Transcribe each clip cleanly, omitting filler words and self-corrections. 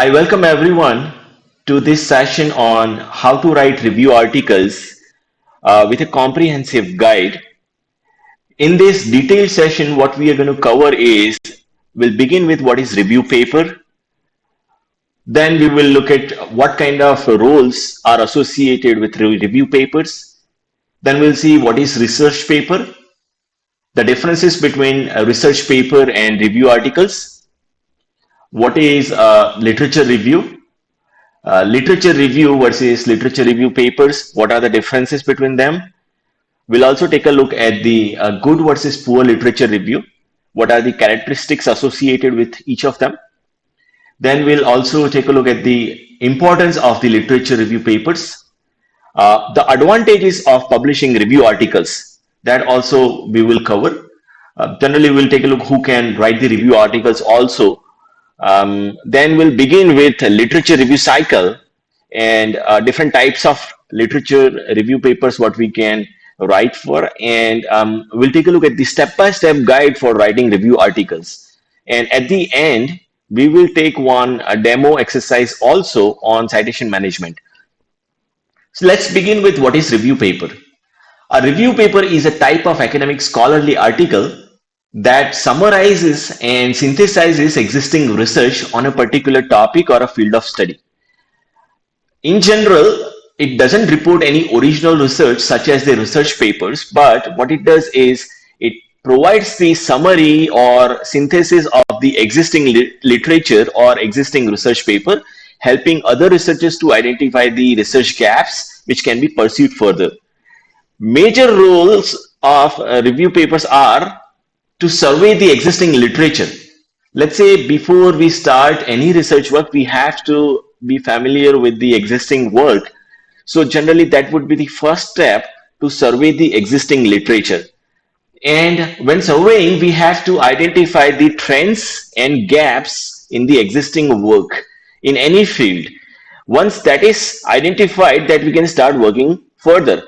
I welcome everyone to this session on how to write review articles with a comprehensive guide. In this detailed session, what we are going to cover is we'll begin with what is review paper. Then we will look at what kind of roles are associated with review papers. Then we'll see what is research paper, the differences between a research paper and review articles, what is literature review, literature review versus literature review papers, what are the differences between them. We'll also take a look at the good versus poor literature review, what are the characteristics associated with each of them. Then we'll also take a look at the importance of the literature review papers, the advantages of publishing review articles, that also we will cover. Generally, we'll take a look who can write the review articles also. Then we'll begin with a literature review cycle and different types of literature review papers, what we can write for. And we'll take a look at the step-by-step guide for writing review articles. And at the end, we will take a demo exercise also on citation management. So let's begin with what is review paper. A review paper is a type of academic scholarly article that summarizes and synthesizes existing research on a particular topic or a field of study. In general, it doesn't report any original research such as the research papers, but what it does is it provides the summary or synthesis of the existing literature or existing research paper, helping other researchers to identify the research gaps which can be pursued further. Major roles of review papers are to survey the existing literature. Let's say before we start any research work, we have to be familiar with the existing work. So generally that would be the first step, to survey the existing literature. And when surveying, we have to identify the trends and gaps in the existing work in any field. Once that is identified, that we can start working further.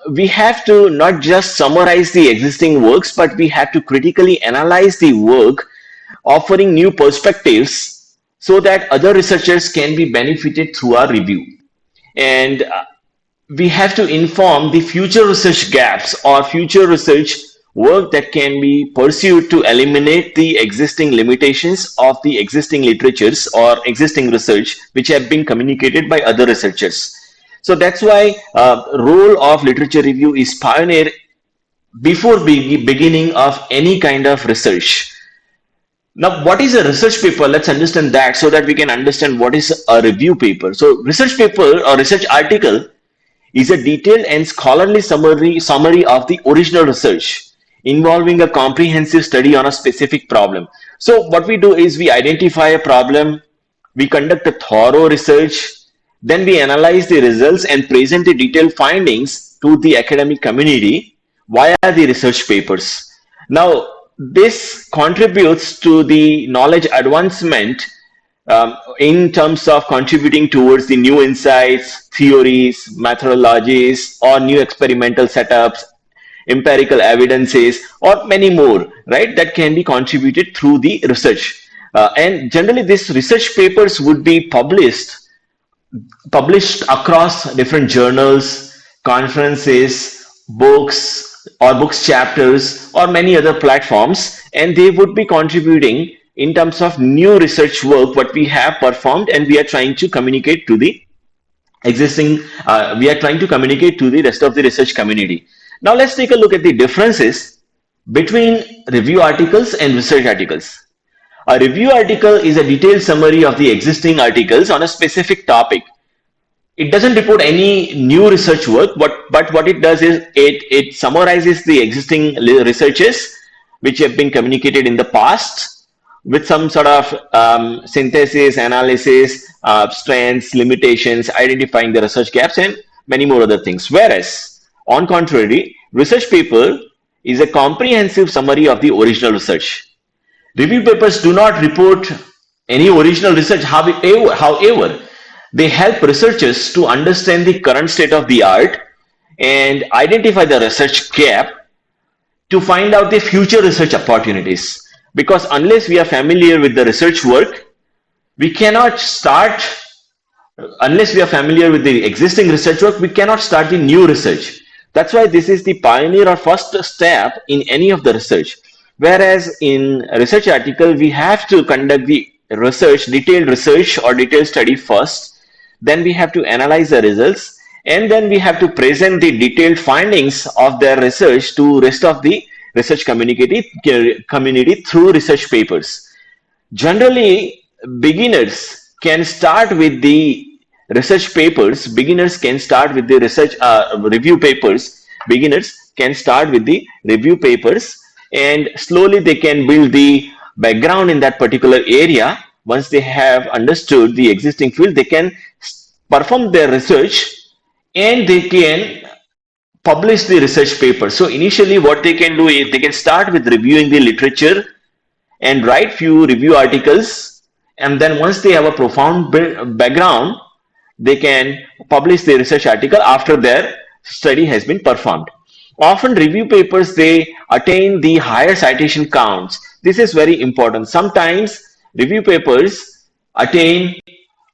We have to not just summarize the existing works, but we have to critically analyze the work, offering new perspectives so that other researchers can be benefited through our review. And we have to inform the future research gaps or future research work that can be pursued to eliminate the existing limitations of the existing literatures or existing research which have been communicated by other researchers. So that's why role of literature review is pioneer before beginning of any kind of research. Now, what is a research paper? Let's understand that so that we can understand what is a review paper. So research paper or research article is a detailed and scholarly summary of the original research involving a comprehensive study on a specific problem. So what we do is we identify a problem, we conduct a thorough research, then we analyze the results and present the detailed findings to the academic community via the research papers. Now, this contributes to the knowledge advancement in terms of contributing towards the new insights, theories, methodologies, or new experimental setups, empirical evidences, or many more, right, that can be contributed through the research. And generally, these research papers would be published across different journals, conferences, books or books chapters or many other platforms, and they would be contributing in terms of new research work what we have performed, and we are trying to communicate to the rest of the research community. Now let's take a look at the differences between review articles and research articles. A review article is a detailed summary of the existing articles on a specific topic. It doesn't report any new research work, but what it does is it summarizes the existing researches which have been communicated in the past with some sort of synthesis, analysis, strengths, limitations, identifying the research gaps, and many more other things. Whereas, on contrary, research paper is a comprehensive summary of the original research. Review papers do not report any original research. However, they help researchers to understand the current state of the art and identify the research gap to find out the future research opportunities. Because unless we are familiar with the research work, We cannot start unless we are familiar with the existing research work, we cannot start the new research. That's why this is the pioneer or first step in any of the research. Whereas in a research article, we have to conduct the research, detailed research or detailed study first. Then we have to analyze the results, and then we have to present the detailed findings of their research to rest of the research community through research papers. Generally, beginners can start with the research papers. Beginners can start with the research review papers. Beginners can start with the review papers, and slowly they can build the background in that particular area. Once they have understood the existing field, they can perform their research, and they can publish the research paper. So initially what they can do is they can start with reviewing the literature and write few review articles, and then once they have a profound background, they can publish the research article after their study has been performed. Often review papers, they attain the higher citation counts. This is very important. Sometimes review papers attain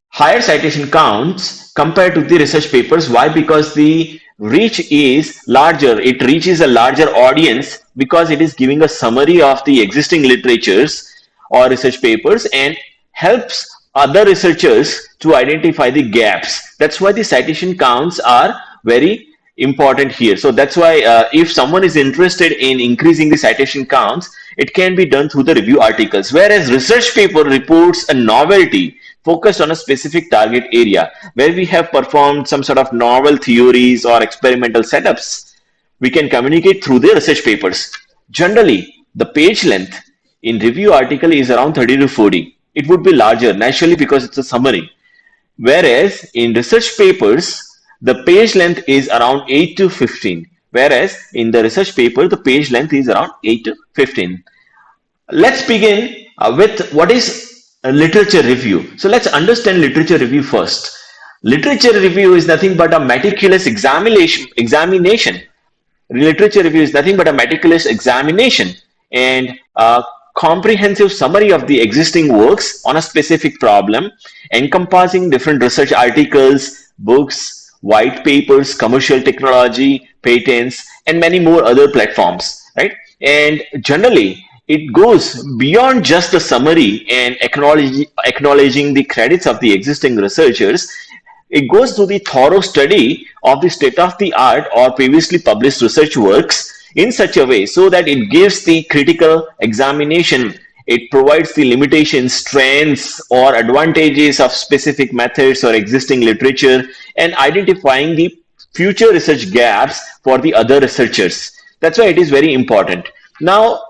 higher citation counts compared to the research papers. Why? Because the reach is larger. It reaches a larger audience because it is giving a summary of the existing literatures or research papers and helps other researchers to identify the gaps. That's why the citation counts are very important here. So that's why if someone is interested in increasing the citation counts, it can be done through the review articles. Whereas research paper reports a novelty focused on a specific target area where we have performed some sort of novel theories or experimental setups, we can communicate through the research papers. Generally, the page length in review article is around 30 to 40. It would be larger naturally because it's a summary. Whereas in research papers, the page length is around 8 to 15. Whereas in the research paper, the page length is around 8 to 15. Let's begin with what is a literature review. So let's understand literature review first. Literature review is nothing but a meticulous examination. Literature review is nothing but a meticulous examination and a comprehensive summary of the existing works on a specific problem, encompassing different research articles, books, white papers, commercial technology, patents, and many more other platforms, right? And generally, it goes beyond just the summary and acknowledging the credits of the existing researchers. It goes through the thorough study of the state of the art or previously published research works in such a way so that it gives the critical examination. It provides the limitations, strengths, or advantages of specific methods or existing literature and identifying the future research gaps for the other researchers. That's why it is very important. Now,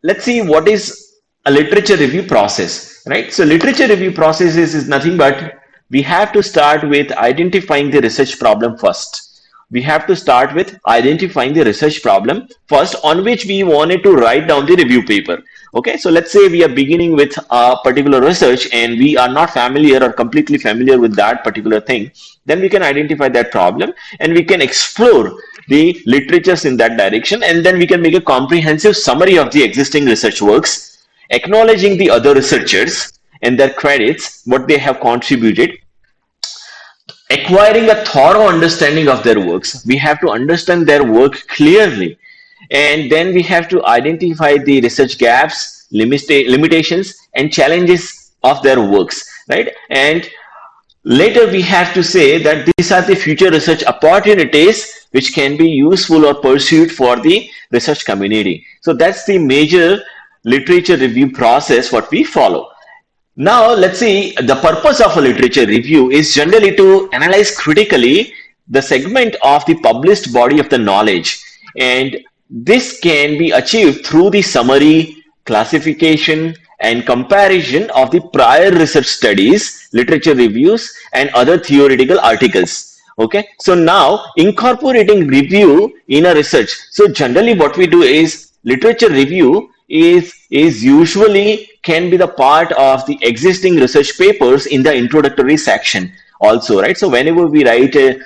let's see what is a literature review process, right? So literature review process is nothing but we have to start with identifying the research problem first. We have to start with identifying the research problem first on which we wanted to write down the review paper. Okay, so let's say we are beginning with a particular research and we are not familiar or completely familiar with that particular thing. Then we can identify that problem and we can explore the literatures in that direction, and then we can make a comprehensive summary of the existing research works, acknowledging the other researchers and their credits, what they have contributed, acquiring a thorough understanding of their works. We have to understand their work clearly, and then we have to identify the research gaps, limitations, and challenges of their works, right? And later we have to say that these are the future research opportunities which can be useful or pursued for the research community. So that's the major literature review process what we follow. Now, let's see, the purpose of a literature review is generally to analyze critically the segment of the published body of the knowledge. And this can be achieved through the summary, classification, and comparison of the prior research studies, literature reviews, and other theoretical articles. Okay, so now incorporating review in a research. So generally what we do is literature review is usually can be the part of the existing research papers in the introductory section also, right? So whenever we write a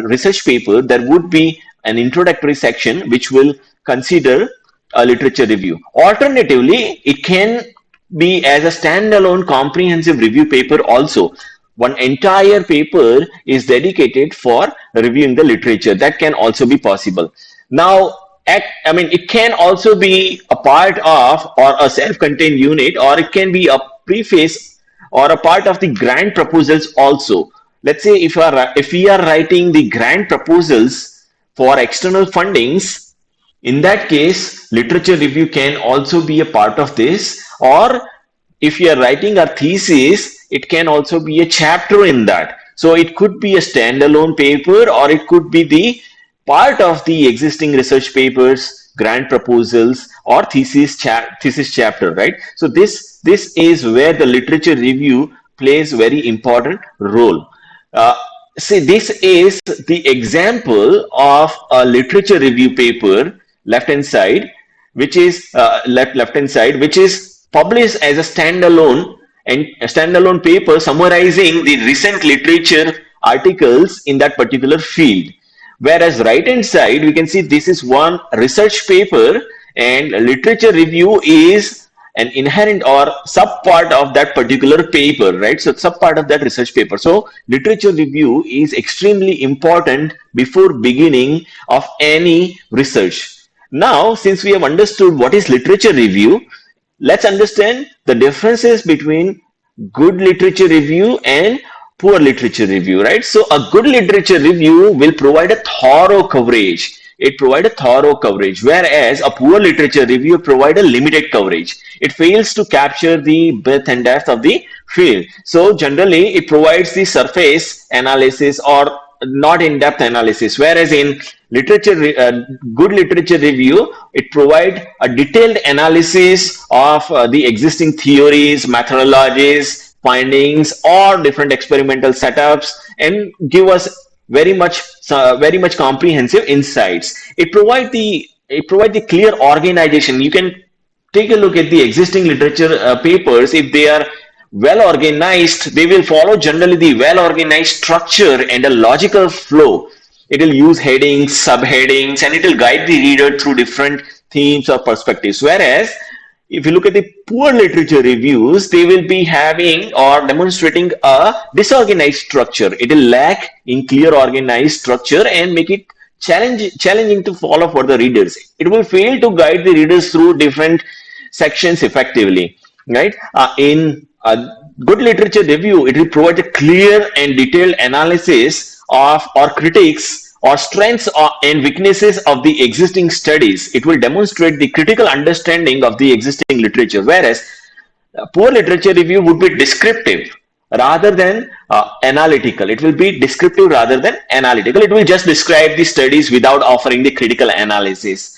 research paper, there would be an introductory section which will consider a literature review. Alternatively, it can be as a standalone comprehensive review paper also. One entire paper is dedicated for reviewing the literature. That can also be possible. Now, I mean, it can also be a part of or a self-contained unit, or it can be a preface or a part of the grant proposals also. Let's say if we are writing the grant proposals for external fundings, in that case, literature review can also be a part of this. Or if you are writing a thesis, it can also be a chapter in that. So it could be a standalone paper, or it could be the part of the existing research papers, grant proposals, or thesis chapter, right? So this is where the literature review plays very important role. Uh, See, this is the example of a literature review paper, left hand side, which is left hand side, which is published as a standalone paper summarizing the recent literature articles in that particular field. Whereas right hand side, we can see this is one research paper, and literature review is an inherent or sub part of that particular paper, right? So sub part of that research paper. So literature review is extremely important before beginning of any research. Now, since we have understood what is literature review, let's understand the differences between good literature review and poor literature review, right? So a good literature review will provide a thorough coverage. It provides a thorough coverage, whereas a poor literature review provide a limited coverage. It fails to capture the breadth and depth of the field. So generally, it provides the surface analysis or not in-depth analysis, whereas in good literature review, it provides a detailed analysis of the existing theories, methodologies, findings, or different experimental setups, and give us very much comprehensive insights. It provides the clear organization. You can take a look at the existing literature papers. If they are well organized, they will follow generally the well organized structure and a logical flow. It will use headings, subheadings, and it will guide the reader through different themes or perspectives. Whereas if you look at the poor literature reviews, they will be having or demonstrating a disorganized structure. It will lack in clear organized structure and make it challenging to follow for the readers. It will fail to guide the readers through different sections effectively, right? In good literature review, it will provide a clear and detailed analysis of or critiques or strengths and weaknesses of the existing studies. It will demonstrate the critical understanding of the existing literature, whereas poor literature review would be descriptive rather than analytical. It will be descriptive rather than analytical. It will just describe the studies without offering the critical analysis.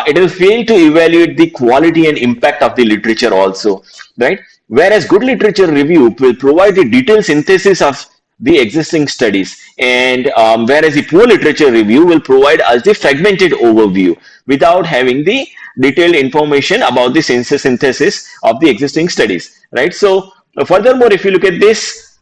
It will fail to evaluate the quality and impact of the literature also, right? Whereas good literature review will provide a detailed synthesis of the existing studies, and whereas the poor literature review will provide us the fragmented overview without having the detailed information about the synthesis of the existing studies, right? So furthermore, if you look at this,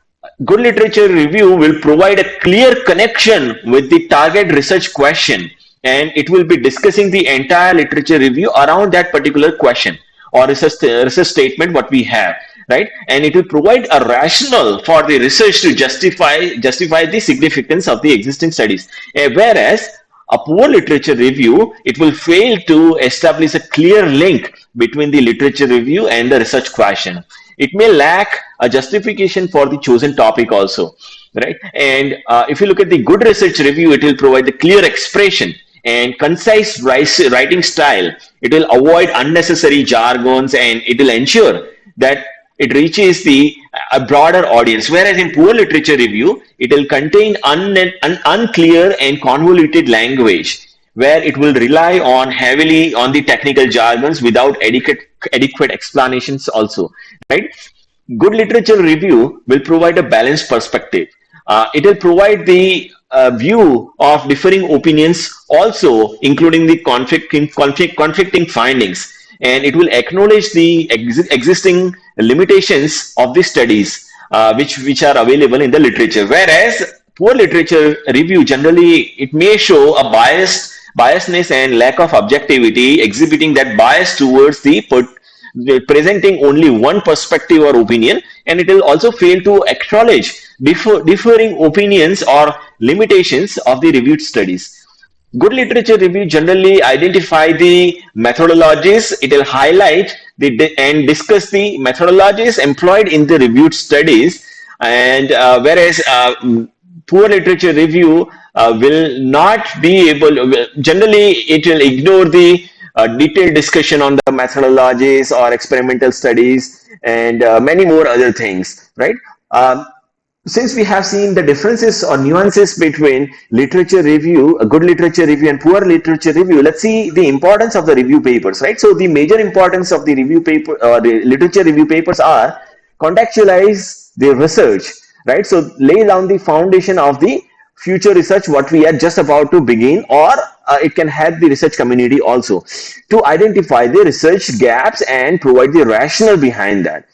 good literature review will provide a clear connection with the target research question, and it will be discussing the entire literature review around that particular question or research statement what we have, right? And it will provide a rationale for the research to justify the significance of the existing studies. Whereas a poor literature review, it will fail to establish a clear link between the literature review and the research question. It may lack a justification for the chosen topic also, right? And if you look at the good research review, it will provide the clear expression and concise writing style. It will avoid unnecessary jargons, and it will ensure that it reaches a broader audience. Whereas in poor literature review, it will contain unclear and convoluted language, where it will rely on heavily on the technical jargons without adequate explanations also, right? Good literature review will provide a balanced perspective. It will provide the view of differing opinions also, including the conflicting findings, and it will acknowledge the existing limitations of the studies which are available in the literature. Whereas poor literature review, generally it may show a biasness and lack of objectivity, exhibiting that bias towards presenting only one perspective or opinion, and it will also fail to acknowledge differing opinions or limitations of the reviewed studies. Good literature review generally identify the methodologies. It will highlight and discuss the methodologies employed in the reviewed studies, and whereas poor literature review will not be able. Generally, it will ignore the detailed discussion on the methodologies or experimental studies and many more other things. Right. Since we have seen the differences or nuances between literature review, a good literature review and poor literature review, let's see the importance of the review papers, right? So the major importance of the review paper or the literature review papers are contextualize the research, right? So lay down the foundation of the future research what we are just about to begin, or it can help the research community also to identify the research gaps and provide the rationale behind that.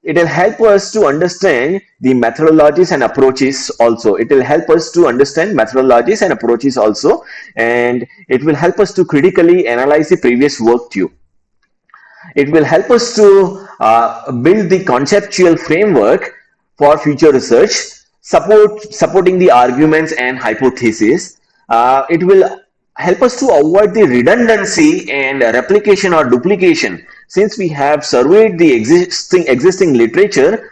It will help us to understand the methodologies and approaches also. It will help us to understand methodologies and approaches also, and it will help us to critically analyze the previous work too. It will help us to build the conceptual framework for future research, supporting the arguments and hypotheses. It will help us to avoid the redundancy and replication or duplication. Since we have surveyed the existing literature,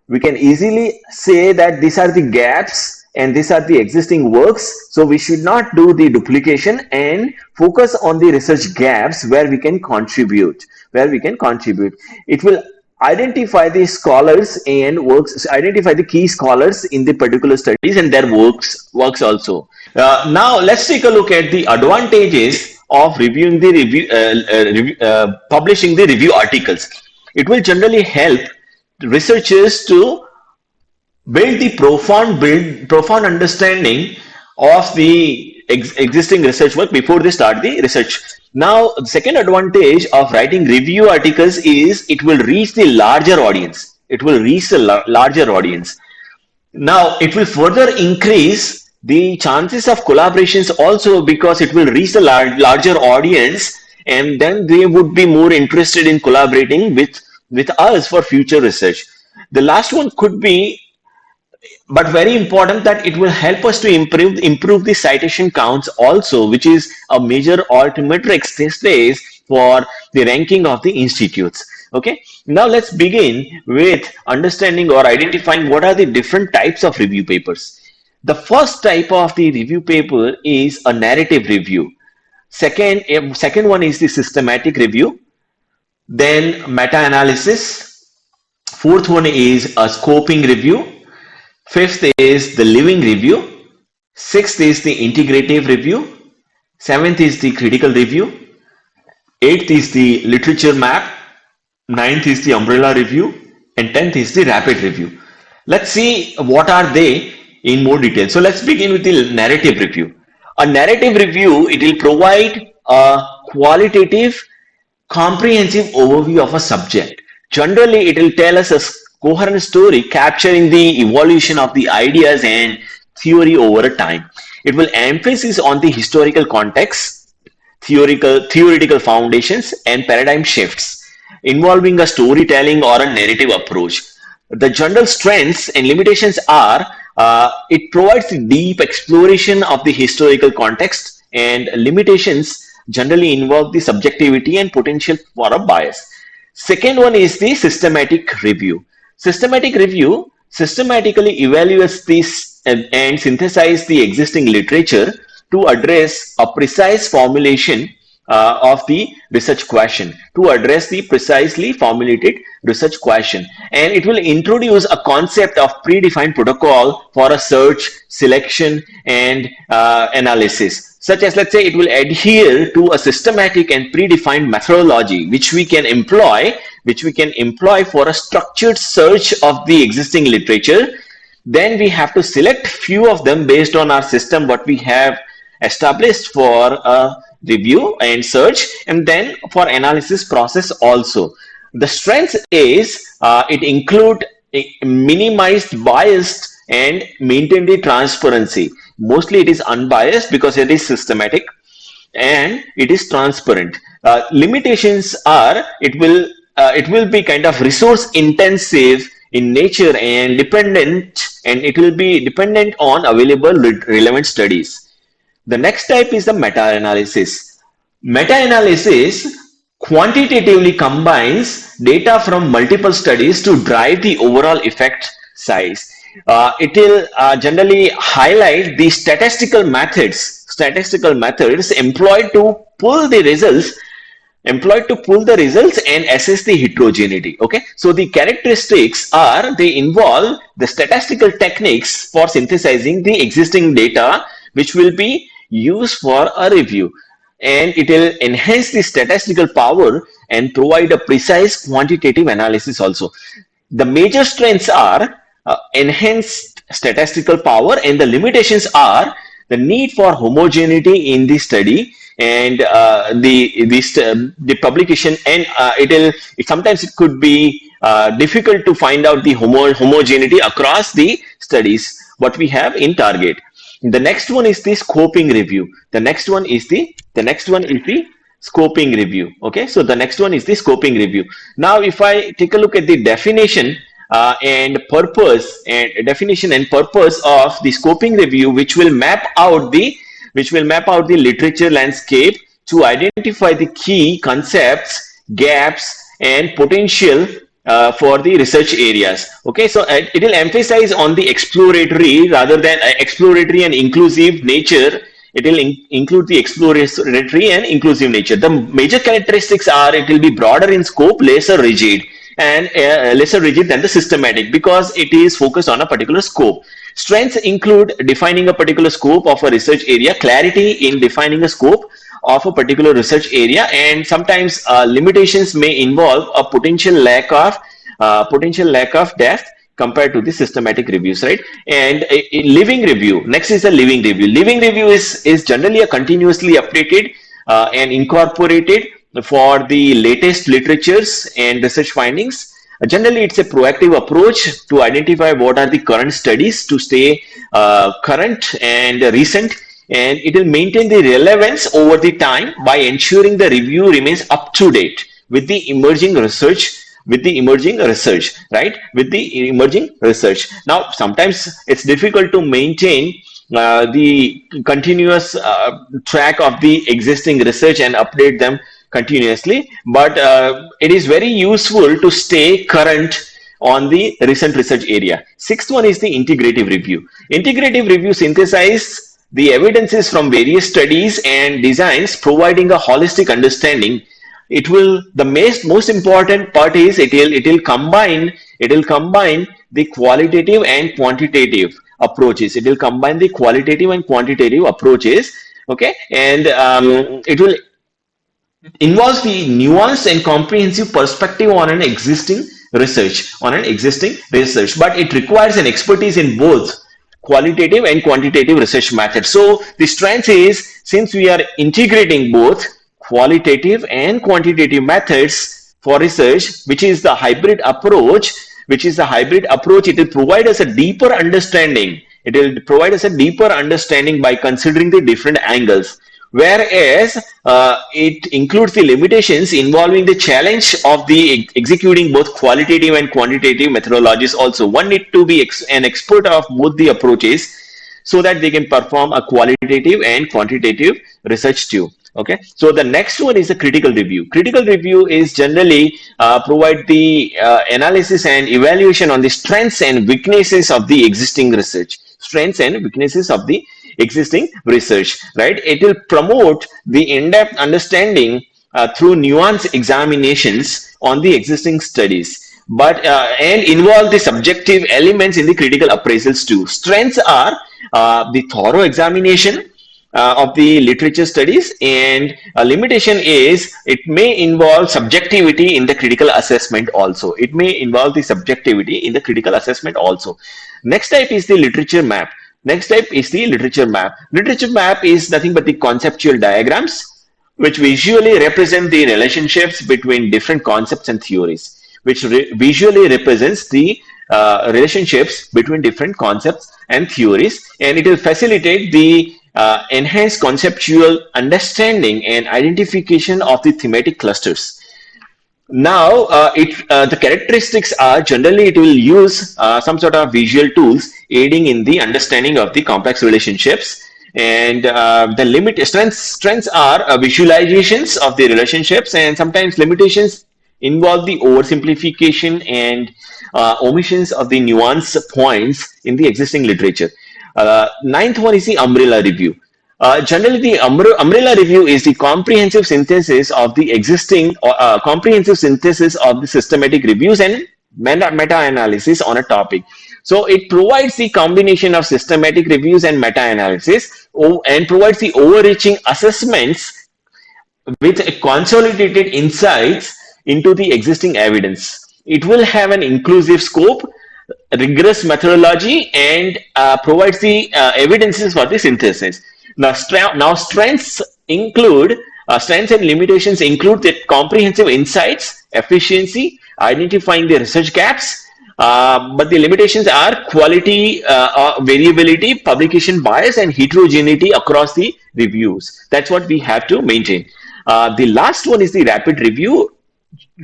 we can easily say that these are the gaps and these are the existing works. So we should not do the duplication and focus on the research gaps where we can contribute. It will identify the scholars and works, identify the key scholars in the particular studies and their works also. Now let's take a look at the advantages of reviewing the publishing the review articles. It will generally help researchers to build the profound understanding of the existing research work before they start the research. Now, the second advantage of writing review articles is it will reach the larger audience. Now, it will further increase the chances of collaborations also, because it will reach the larger audience, and then they would be more interested in collaborating with us for future research. The last one could be, but very important, that it will help us to improve the citation counts also, which is a major metric these days for the ranking of the institutes. Okay, now let's begin with understanding or identifying what are the different types of review papers. The first type of the review paper is a narrative review. Second one is the systematic review, then meta-analysis. Fourth one is a scoping review. Fifth is the living review. Sixth is the integrative review. Seventh is the critical review. Eighth is the literature map. Ninth is the umbrella review. And 10th is the rapid review. Let's see what are they in more detail. So let's begin with the narrative review. A narrative review, it will provide a qualitative, comprehensive overview of a subject. Generally, it will tell us a coherent story capturing the evolution of the ideas and theory over time. It will emphasize on the historical context, theoretical foundations, and paradigm shifts involving a storytelling or a narrative approach. The general strengths and limitations are it provides a deep exploration of the historical context, and limitations generally involve the subjectivity and potential for a bias. Second one is the systematic review. Systematic review systematically evaluates this and synthesizes the existing literature to address a precise formulation of the research question, and it will introduce a concept of predefined protocol for a search, selection, and analysis, such as, let's say, it will adhere to a systematic and predefined methodology which we can employ for a structured search of the existing literature. Then we have to select few of them based on our system what we have established for a review and search, and then for analysis process also. The strength is it include minimized biased and maintain the transparency. Mostly it is unbiased because it is systematic and it is transparent. Limitations are it will it will be kind of resource intensive in nature and dependent, and it will be dependent on available relevant studies. The next type is the meta-analysis. Meta-analysis quantitatively combines data from multiple studies to drive the overall effect size. It will generally highlight the statistical methods employed to pull the results and assess the heterogeneity. Okay, so the characteristics are they involve the statistical techniques for synthesizing the existing data, which will be used for a review, and it will enhance the statistical power and provide a precise quantitative analysis also. The major strengths are enhanced statistical power, and the limitations are the need for homogeneity in the study, and the publication, and sometimes it could be difficult to find out the homogeneity across the studies what we have in target. The next one is the scoping review. The next one is the scoping review. Okay, so the next one is the scoping review. Now, if I take a look at the definition and purpose of the scoping review, which will map out the literature landscape to identify the key concepts, gaps, and potential for the research areas. Okay, so it will emphasize on the exploratory rather than exploratory and inclusive nature. It will include the exploratory and inclusive nature. The major characteristics are it will be broader in scope, lesser rigid than the systematic, because it is focused on a particular scope. Strengths include defining a particular scope of a research area, clarity in defining a scope of a particular research area, and sometimes limitations may involve a potential lack of depth compared to the systematic reviews, right? And a living review. Next is the living review. Living review is generally a continuously updated and incorporated for the latest literatures and research findings. Generally, it's a proactive approach to identify what are the current studies to stay current and recent, and it will maintain the relevance over the time by ensuring the review remains up to date with the emerging research, Now, sometimes it's difficult to maintain the continuous track of the existing research and update them continuously, but it is very useful to stay current on the recent research area. Sixth one is the integrative review. Integrative review synthesizes the evidences from various studies and designs, providing a holistic understanding. The most important part is it will combine the qualitative and quantitative approaches. Okay, and it will involves the nuanced and comprehensive perspective on an existing research, but it requires an expertise in both qualitative and quantitative research methods. So the strength is, since we are integrating both qualitative and quantitative methods for research, which is the hybrid approach, it will provide us a deeper understanding. By considering the different angles, whereas it includes the limitations involving the challenge of the executing both qualitative and quantitative methodologies. Also, one need to be an expert of both the approaches so that they can perform a qualitative and quantitative research too. Okay, so the next one is a critical review. Critical review is generally provide the analysis and evaluation on the strengths and weaknesses of the existing research. Right? It will promote the in-depth understanding through nuanced examinations on the existing studies, but and involve the subjective elements in the critical appraisals too. Strengths are the thorough examination of the literature studies, and a limitation is it may involve subjectivity in the critical assessment also. Next type is the literature map. Literature map is nothing but the conceptual diagrams which visually represent the relationships between different concepts and theories, and it will facilitate the enhanced conceptual understanding and identification of the thematic clusters. Now, the characteristics are generally it will use some sort of visual tools aiding in the understanding of the complex relationships, and the limit strengths are visualizations of the relationships, and sometimes limitations involve the oversimplification and omissions of the nuance points in the existing literature. Ninth one is the umbrella review. Generally, the umbrella review is the comprehensive synthesis of the systematic reviews and meta-analysis on a topic. So it provides the combination of systematic reviews and meta-analysis, and provides the overreaching assessments with a consolidated insights into the existing evidence. It will have an inclusive scope, rigorous methodology, and provides the evidences for the synthesis. Now strengths and limitations include the comprehensive insights, efficiency, identifying the research gaps, but the limitations are quality, variability, publication bias, and heterogeneity across the reviews. That's what we have to maintain. The last one is the rapid review.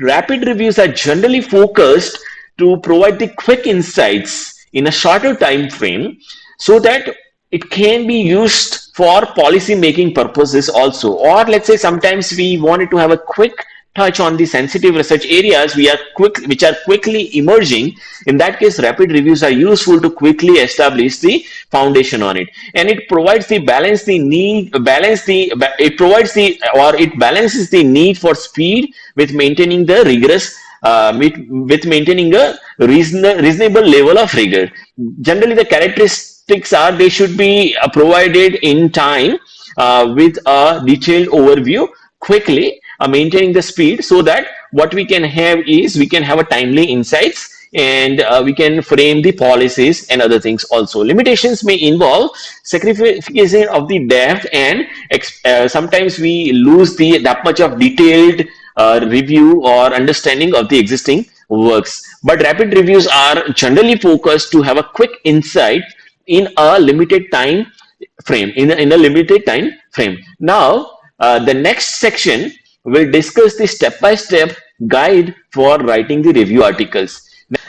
Rapid reviews are generally focused to provide the quick insights in a shorter time frame, so that it can be used for policy making purposes also. Or let's say sometimes we wanted to have a quick touch on the sensitive research areas which are quickly emerging. In that case, rapid reviews are useful to quickly establish the foundation on it, and it provides the it balances the need for speed with maintaining the rigorous with maintaining a reasonable level of rigor. Generally, the characteristics are they should be provided in time, with a detailed overview quickly, maintaining the speed, so that what we can have is we can have a timely insights, and we can frame the policies and other things also. Limitations may involve sacrification of the depth, and sometimes we lose that much of detailed review or understanding of the existing works. But rapid reviews are generally focused to have a quick insight in a limited time frame. In a limited time frame. Now, the next section will discuss the step-by-step guide for writing the review articles.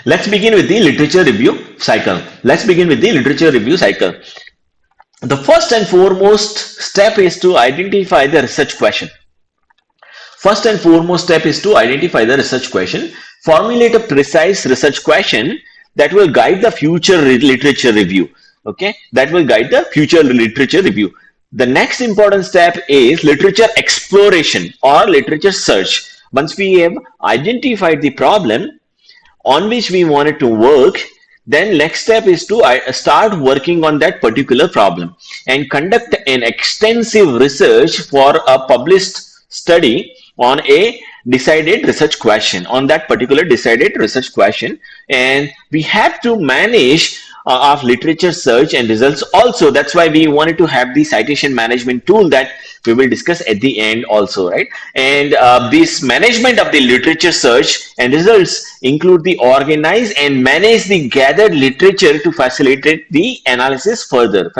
Let's begin with the literature review cycle. The first and foremost step is to identify the research question. Formulate a precise research question that will guide the future literature review. Okay, that will guide the future literature review. The next important step is literature exploration or literature search. Once we have identified the problem on which we wanted to work, then next step is to start working on that particular problem and conduct an extensive research for a published study on a decided research question, on that particular decided research question. And we have to manage of literature search and results also. That's why we wanted to have the citation management tool that we will discuss at the end also, right? And this management of the literature search and results include the organize and manage the gathered literature to facilitate the analysis further.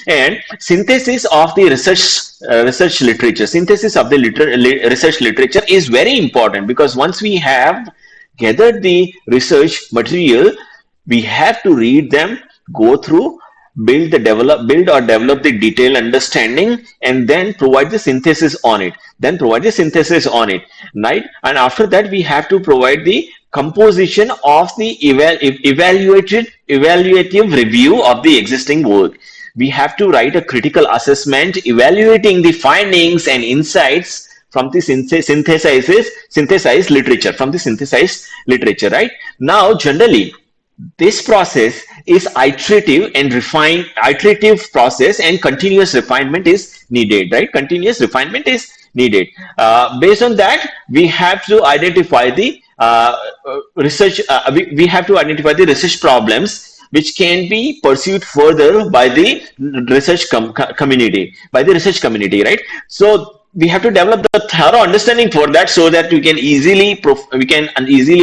And synthesis of the research literature. Synthesis of the research literature is very important, because once we have gathered the research material, we have to read them, go through, build or develop the detailed understanding, and then provide the synthesis on it. Right? And after that, we have to provide the composition of the evaluative review of the existing work. We have to write a critical assessment evaluating the findings and insights from the synthesized literature. Right? Now, generally, this process is iterative process, and continuous refinement is needed, right? Based on that, we have to identify the research problems which can be pursued further by the research community, right? So we have to develop the thorough understanding for that, so that we can easily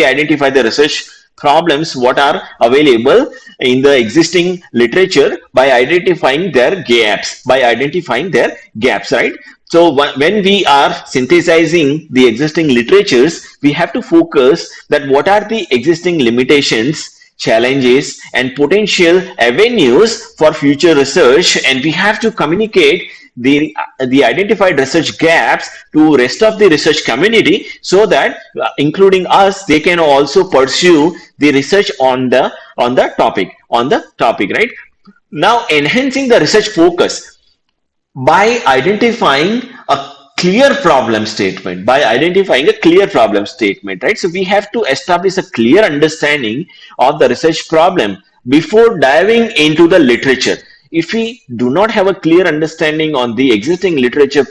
identify the research problems what are available in the existing literature by identifying their gaps, right? So when we are synthesizing the existing literatures, we have to focus that what are the existing limitations, challenges, and potential avenues for future research, and we have to communicate the identified research gaps to rest of the research community, so that including us, they can also pursue the research on the topic, right? Now, enhancing the research focus by identifying a clear problem statement, right? So we have to establish a clear understanding of the research problem before diving into the literature. If we do not have a clear understanding on the existing literature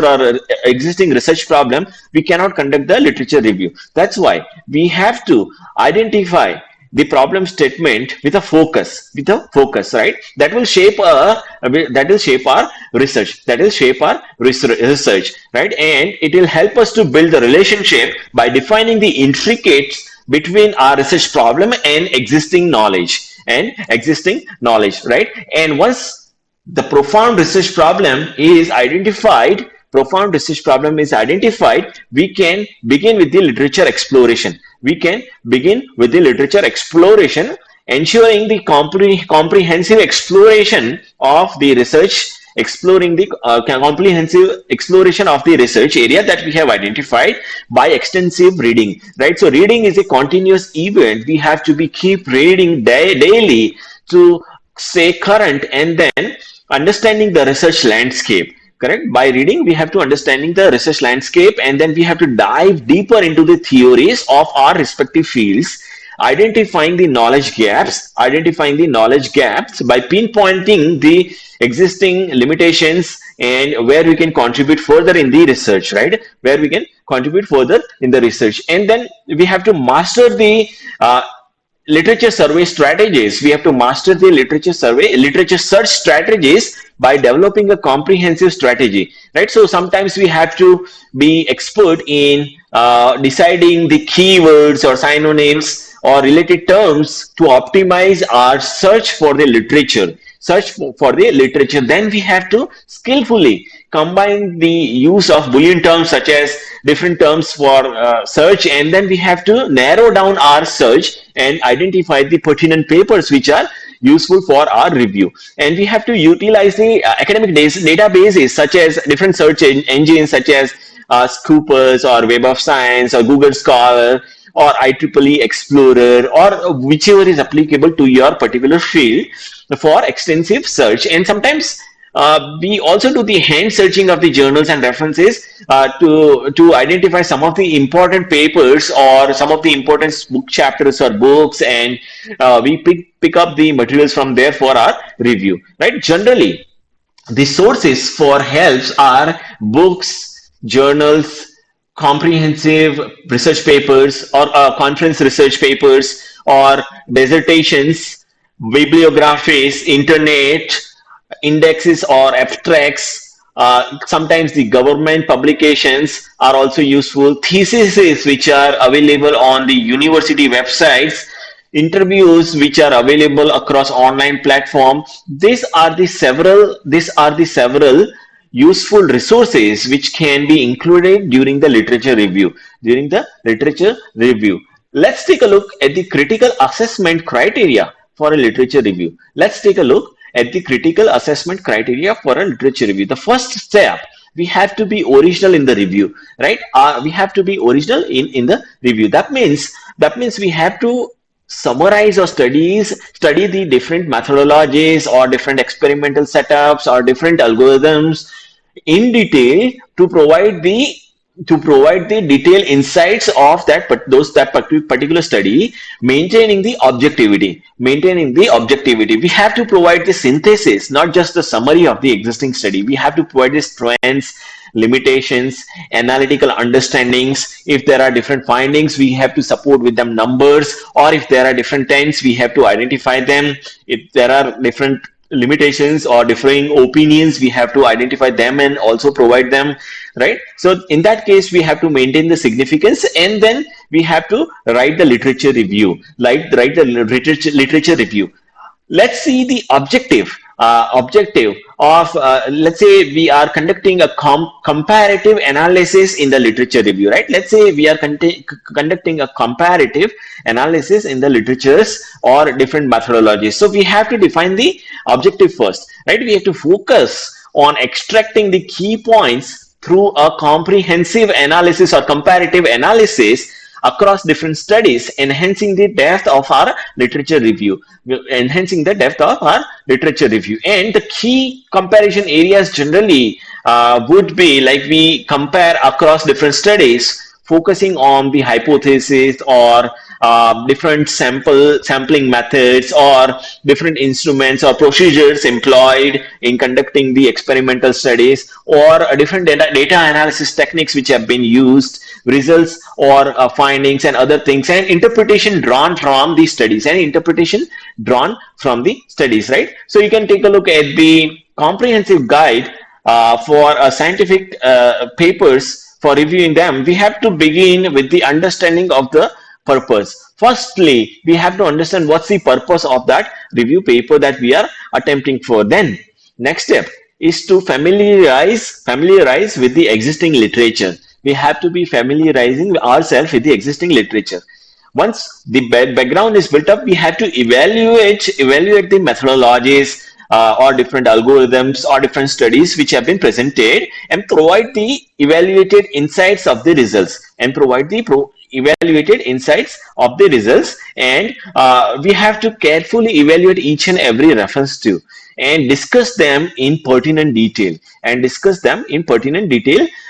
or existing research problem, we cannot conduct the literature review. That's why we have to identify the problem statement with a focus, right? That will shape our research, right? And it will help us to build the relationship by defining the intricates between our research problem and existing knowledge, right? And once the profound research problem is identified, we can begin with the literature exploration. Ensuring the comprehensive exploration of the research, exploring the comprehensive exploration of the research area that we have identified by extensive reading, right? So reading is a continuous event. We have to be keep reading daily to stay current, and then understanding the research landscape. Correct. By reading, we have to understanding the research landscape, and then we have to dive deeper into the theories of our respective fields, identifying the knowledge gaps by pinpointing the existing limitations and where we can contribute further in the research, right? Where we can contribute further in the research, and then we have to master the literature survey strategies. We have to master the literature search strategies by developing a comprehensive strategy, right? So sometimes we have to be expert in deciding the keywords or synonyms or related terms to optimize our search for the literature. Then we have to skillfully combine the use of Boolean terms such as different terms for search, and then we have to narrow down our search and identify the pertinent papers which are useful for our review. And we have to utilize the academic databases such as different search engines such as Scoopers or Web of Science or Google Scholar or IEEE Explorer, or whichever is applicable to your particular field for extensive search. And sometimes we also do the hand searching of the journals and references to identify some of the important papers or some of the important book chapters or books, and we pick up the materials from there for our review, right? Generally, the sources for helps are books, journals, comprehensive research papers, or conference research papers, or dissertations, bibliographies, internet, indexes or abstracts. Sometimes the government publications are also useful. Theses which are available on the university websites, interviews which are available across online platform. These are the several useful resources which can be included during the literature review. Let's take a look at the critical assessment criteria for a literature review. Let's take a look at the critical assessment criteria for a literature review. The first step, we have to be original in the review, right? We have to be original in the review. That means we have to summarize or study the different methodologies or different experimental setups or different algorithms in detail to provide the detailed insights of that particular study, maintaining the objectivity. We have to provide the synthesis, not just the summary of the existing study. We have to provide the strengths, limitations, analytical understandings. If there are different findings, we have to support with them numbers, or if there are different trends, we have to identify them. If there are different limitations or differing opinions, we have to identify them and also provide them, right? So in that case, we have to maintain the significance, and then we have to write the literature review. Let's see the objective objective of, let's say we are conducting a comparative analysis in the literature review, right? Let's say we are conducting a comparative analysis in the literatures or different methodologies. So we have to define the objective first, right? We have to focus on extracting the key points through a comprehensive analysis or comparative analysis across different studies, enhancing the depth of our literature review, and the key comparison areas generally would be like we compare across different studies, focusing on the hypothesis or different sampling methods or different instruments or procedures employed in conducting the experimental studies, or different data analysis techniques which have been used, results or findings and other things, and interpretation drawn from the studies, right? So you can take a look at the comprehensive guide for scientific papers. For reviewing them, we have to begin with the understanding of the purpose. Firstly, we have to understand what's the purpose of that review paper that we are attempting for. Then next step is to familiarize with the existing literature. We have to be familiarizing ourselves with the existing literature. Once the background is built up, we have to evaluate the methodologies or different algorithms or different studies which have been presented, and provide the evaluated insights of the results, and we have to carefully evaluate each and every reference to, and discuss them in pertinent detail,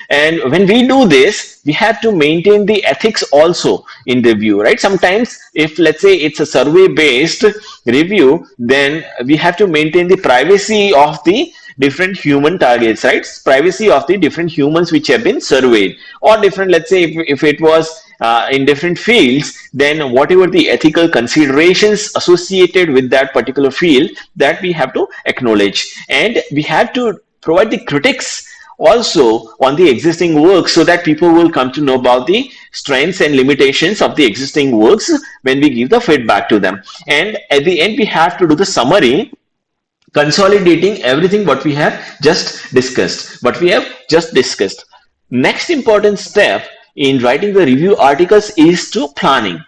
and when we do this, we have to maintain the ethics also in review, right? Sometimes if, let's say, it's a survey based review, then we have to maintain the privacy of the different human targets, right? Privacy of the different humans which have been surveyed, or different, let's say if it was in different fields, then whatever the ethical considerations associated with that particular field, that we have to acknowledge, and we have to provide the critics also on the existing works, so that people will come to know about the strengths and limitations of the existing works when we give the feedback to them. And at the end, we have to do the summary, consolidating everything what we have just discussed. Next important step in writing the review articles is to plan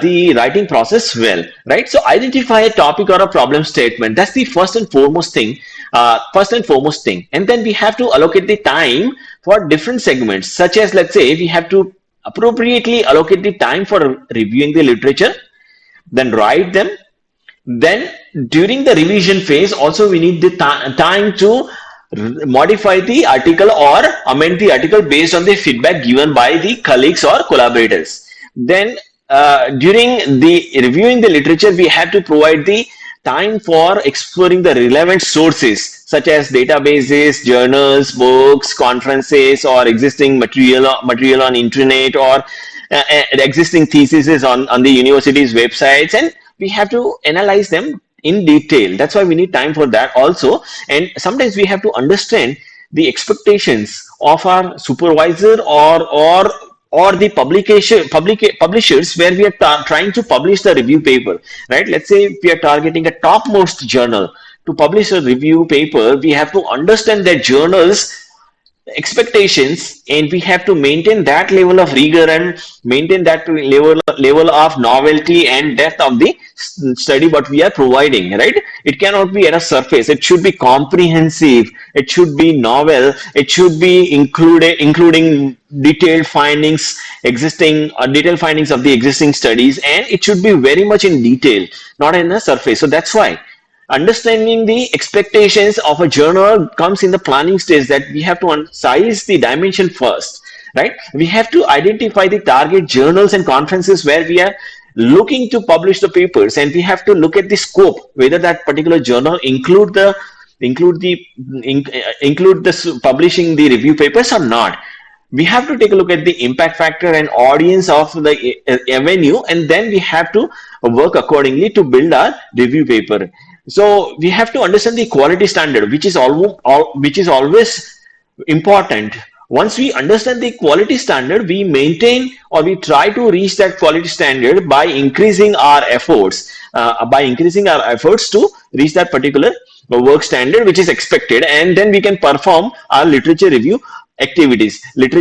the writing process well, right? So identify a topic or a problem statement. That's the first and foremost thing. And then we have to allocate the time for different segments, such as, let's say, we have to appropriately allocate the time for reviewing the literature, then write them. Then during the revision phase, also we need the time to modify the article or amend the article based on the feedback given by the colleagues or collaborators. Then during the reviewing the literature, we have to provide the time for exploring the relevant sources, such as databases, journals, books, conferences, or existing material on internet, or existing theses on the university's websites, and we have to analyze them in detail. That's why we need time for that also. And sometimes we have to understand the expectations of our supervisor or the publishers where we are trying to publish the review paper, right? Let's say if we are targeting a topmost journal to publish a review paper, we have to understand that journal's expectations, and we have to maintain that level of rigor and maintain that level of novelty and depth of the study what we are providing, right? It cannot be at a surface. It should be comprehensive, it should be novel, it should be including detailed findings of the existing studies, and it should be very much in detail, not in a surface. So that's why understanding the expectations of a journal comes in the planning stage, that we have to size the dimension first, right? We have to identify the target journals and conferences where we are looking to publish the papers, and we have to look at the scope, whether that particular journal include publishing the review papers or not. We have to take a look at the impact factor and audience of the avenue, and then we have to work accordingly to build our review paper. So we have to understand the quality standard, which is always important Once we understand the quality standard, we maintain or we try to reach that quality standard by increasing our efforts, to reach that particular work standard which is expected, and then we can perform our literature review activities, right?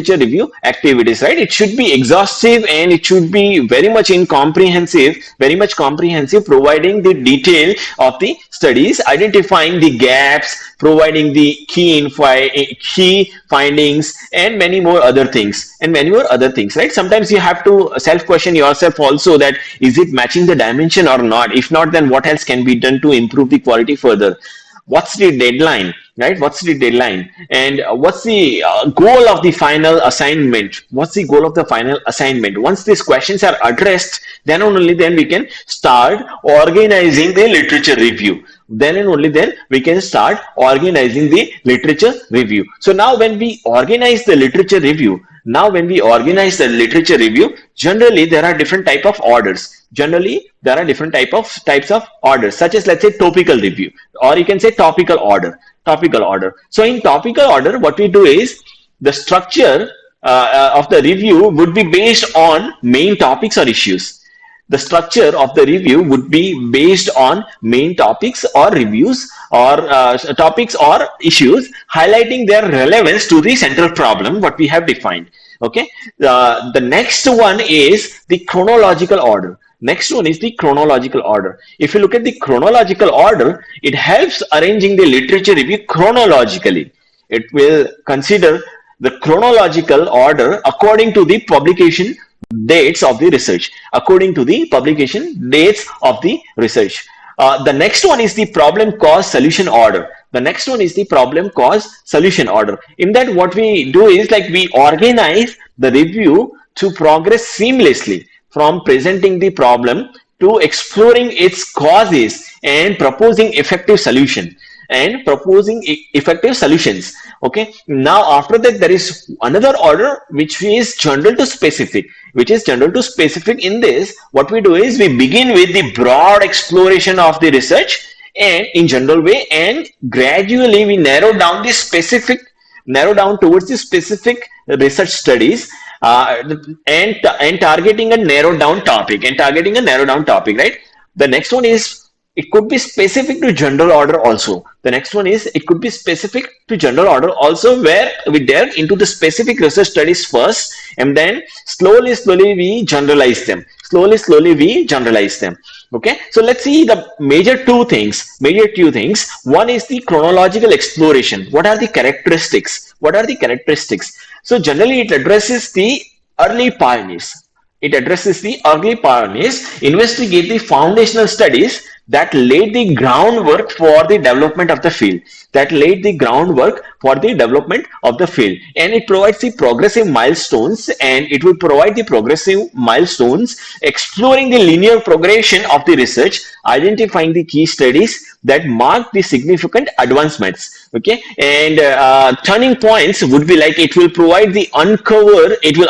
It should be exhaustive and it should be very much comprehensive, providing the detail of the studies, identifying the gaps, providing the key findings, and many more other things, right? Sometimes you have to self question yourself also, that is it matching the dimension or not? If not, then what else can be done to improve the quality further? What's the deadline, right? What's the deadline, and what's the goal of the final assignment? Once these questions are addressed, then only then we can start organizing the literature review. So now when we organize the literature review, generally there are different types of orders, such as, let's say, topical review, or you can say topical order. So in topical order, what we do is, the structure of the review would be based on main topics or issues. The structure of the review would be based on main topics or reviews, or topics or issues, highlighting their relevance to the central problem what we have defined. Okay. The next one is the chronological order. If you look at the chronological order, it helps arranging the literature review chronologically. It will consider the chronological order according to the publication dates of the research. The next one is the problem cause solution order. In that, what we do is, like, we organize the review to progress seamlessly from presenting the problem to exploring its causes and proposing effective solutions. Okay. Now after that, there is another order which is general to specific. In this, what we do is, we begin with the broad exploration of the research and in general way, and gradually we narrow down towards the specific research studies, and targeting a narrowed down topic, right? The next one is, it could be specific to general order also. Where we delve into the specific research studies first, and then slowly we generalize them. Okay. So let's see the major two things. One is the chronological exploration. What are the characteristics? So generally, it addresses the early pioneers. Investigate the foundational studies that laid the groundwork for the development of the field. And it provides the progressive milestones, exploring the linear progression of the research, identifying the key studies that mark the significant advancements. Okay. And turning points would be like, it will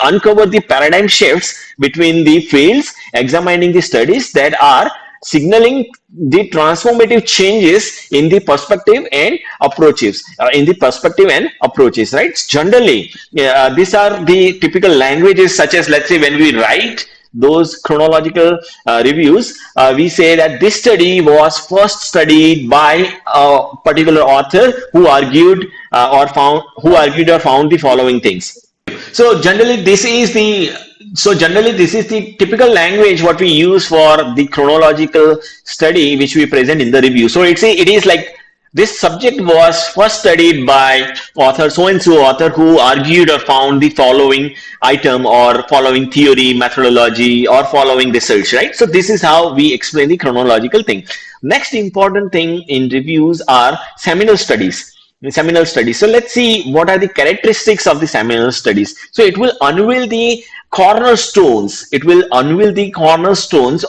uncover the paradigm shifts between the fields, examining the studies that are signaling the transformative changes in the perspective and approaches, right? Generally, these are the typical languages, such as, let's say, when we write those chronological reviews, we say that this study was first studied by a particular author who argued or found the following things. So generally, this is the typical language what we use for the chronological study which we present in the review. So it is like, this subject was first studied by author so and so, author who argued or found the following item, or following theory, methodology, or following research, right? So this is how we explain the chronological thing. Next important thing in reviews are seminal studies. So let's see what are the characteristics of the seminal studies. So it will unveil the cornerstones.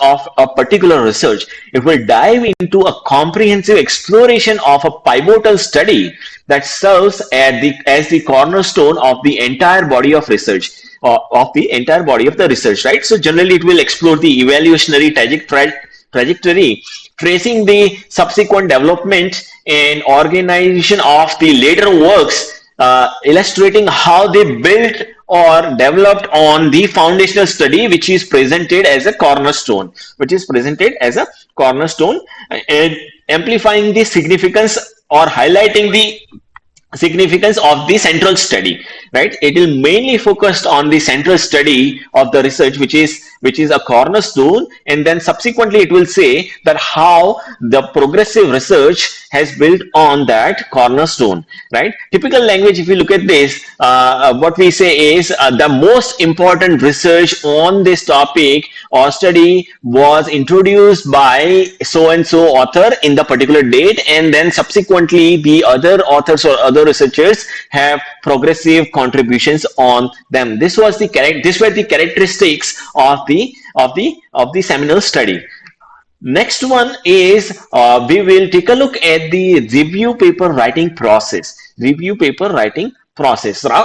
Of a particular research. It will dive into a comprehensive exploration of a pivotal study that serves as the cornerstone of the entire body of research, right? So generally, it will explore the evaluationary trajectory, tracing the subsequent development and organization of the later works illustrating how they built or developed on the foundational study, which is presented as a cornerstone, and amplifying the significance or highlighting the significance of the central study, right? It will mainly focus on the central study of the research, which is a cornerstone, and then subsequently it will say that how the progressive research has built on that cornerstone, right? Typical language, if you look at this, what we say is the most important research on this topic or study was introduced by so and so author in the particular date, and then subsequently the other authors or other researchers have progressive contributions on them. This were the characteristics of the seminal study. Next one is we will take a look at the review paper writing process.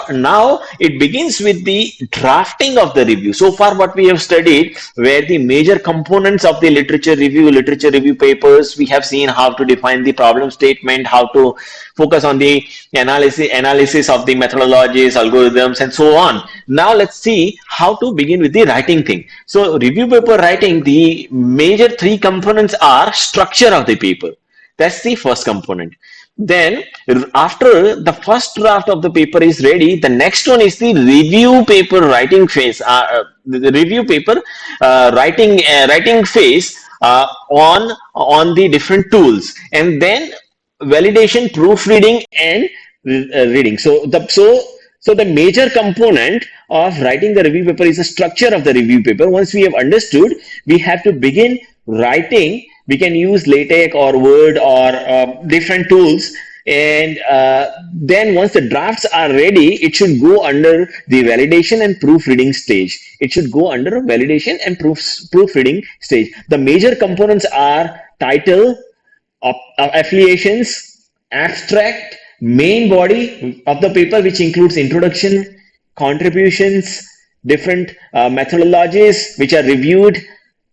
Now it begins with the drafting of the review. So far, what we have studied were the major components of the literature review papers. We have seen how to define the problem statement, how to focus on the analysis of the methodologies, algorithms, and so on. Now let's see how to begin with the writing thing. So review paper writing, the major three components are structure of the paper. That's the first component. Then after the first draft of the paper is ready, the next one is the review paper writing phase. The review paper writing phase on the different tools, and then validation, proofreading, and reading. So the major component of writing the review paper is the structure of the review paper. Once we have understood, we have to begin writing. We can use LaTeX or Word or different tools, and then once the drafts are ready, it should go under the validation and proofreading stage. Proofreading stage. The major components are title, affiliations, abstract, main body of the paper, which includes introduction, contributions, different methodologies which are reviewed,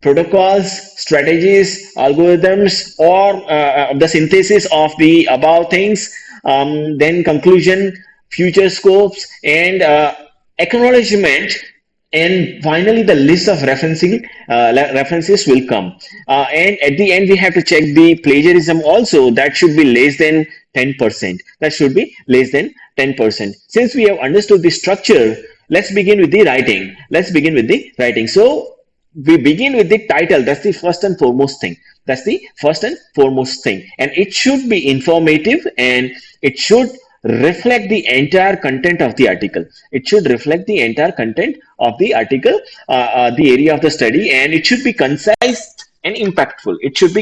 protocols, strategies, algorithms, or the synthesis of the above things, then conclusion, future scopes, and acknowledgement, and finally the list of references will come, and at the end we have to check the plagiarism also. That should be less than 10%. Since we have understood the structure, let's begin with the writing. So we begin with the title. That's the first and foremost thing. And it should be informative, and it should reflect the entire content of the article. The area of the study, and it should be concise and impactful. It should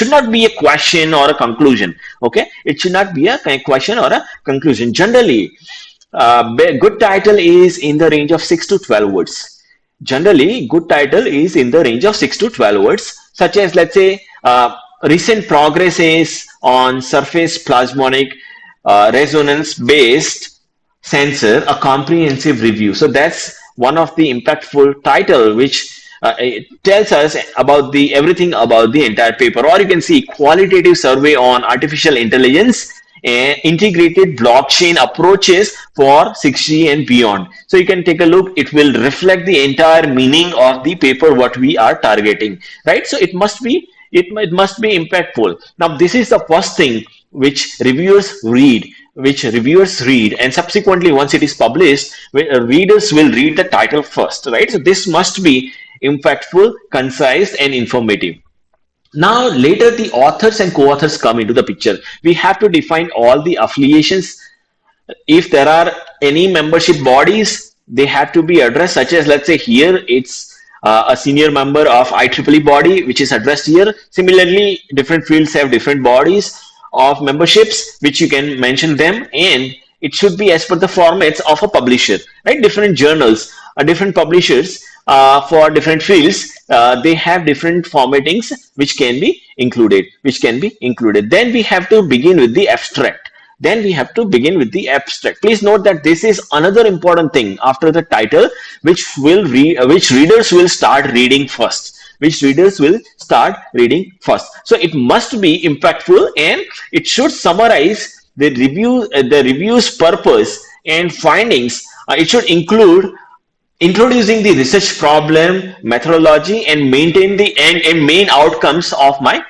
not be a question or a conclusion. Okay, it should not be a question or a conclusion. Generally, good title is in the range of 6 to 12 words. Such as, let's say, recent progresses on surface plasmonic resonance based sensor, a comprehensive review. So that's one of the impactful title, which it tells us about everything about the entire paper. Or you can see qualitative survey on artificial intelligence and integrated blockchain approaches for 6G and beyond. So you can take a look. It will reflect the entire meaning of the paper what we are targeting, right? So it must be impactful. Now this is the first thing which reviewers read, and subsequently once it is published, readers will read the title first, right? So this must be impactful, concise, and informative. Now later the authors and co-authors come into the picture. We have to define all the affiliations. If there are any membership bodies, they have to be addressed, such as, let's say here it's a senior member of IEEE body, which is addressed here. Similarly, different fields have different bodies of memberships, which you can mention them, and it should be as per the formats of a publisher, right? Different journals, different publishers for different fields, they have different formatings which can be included. Then we have to begin with the abstract. Please note that this is another important thing after the title, which readers will start reading first. So it must be impactful, and it should summarize the review's purpose and findings. It should include introducing the research problem methodology and maintain the and main outcomes of my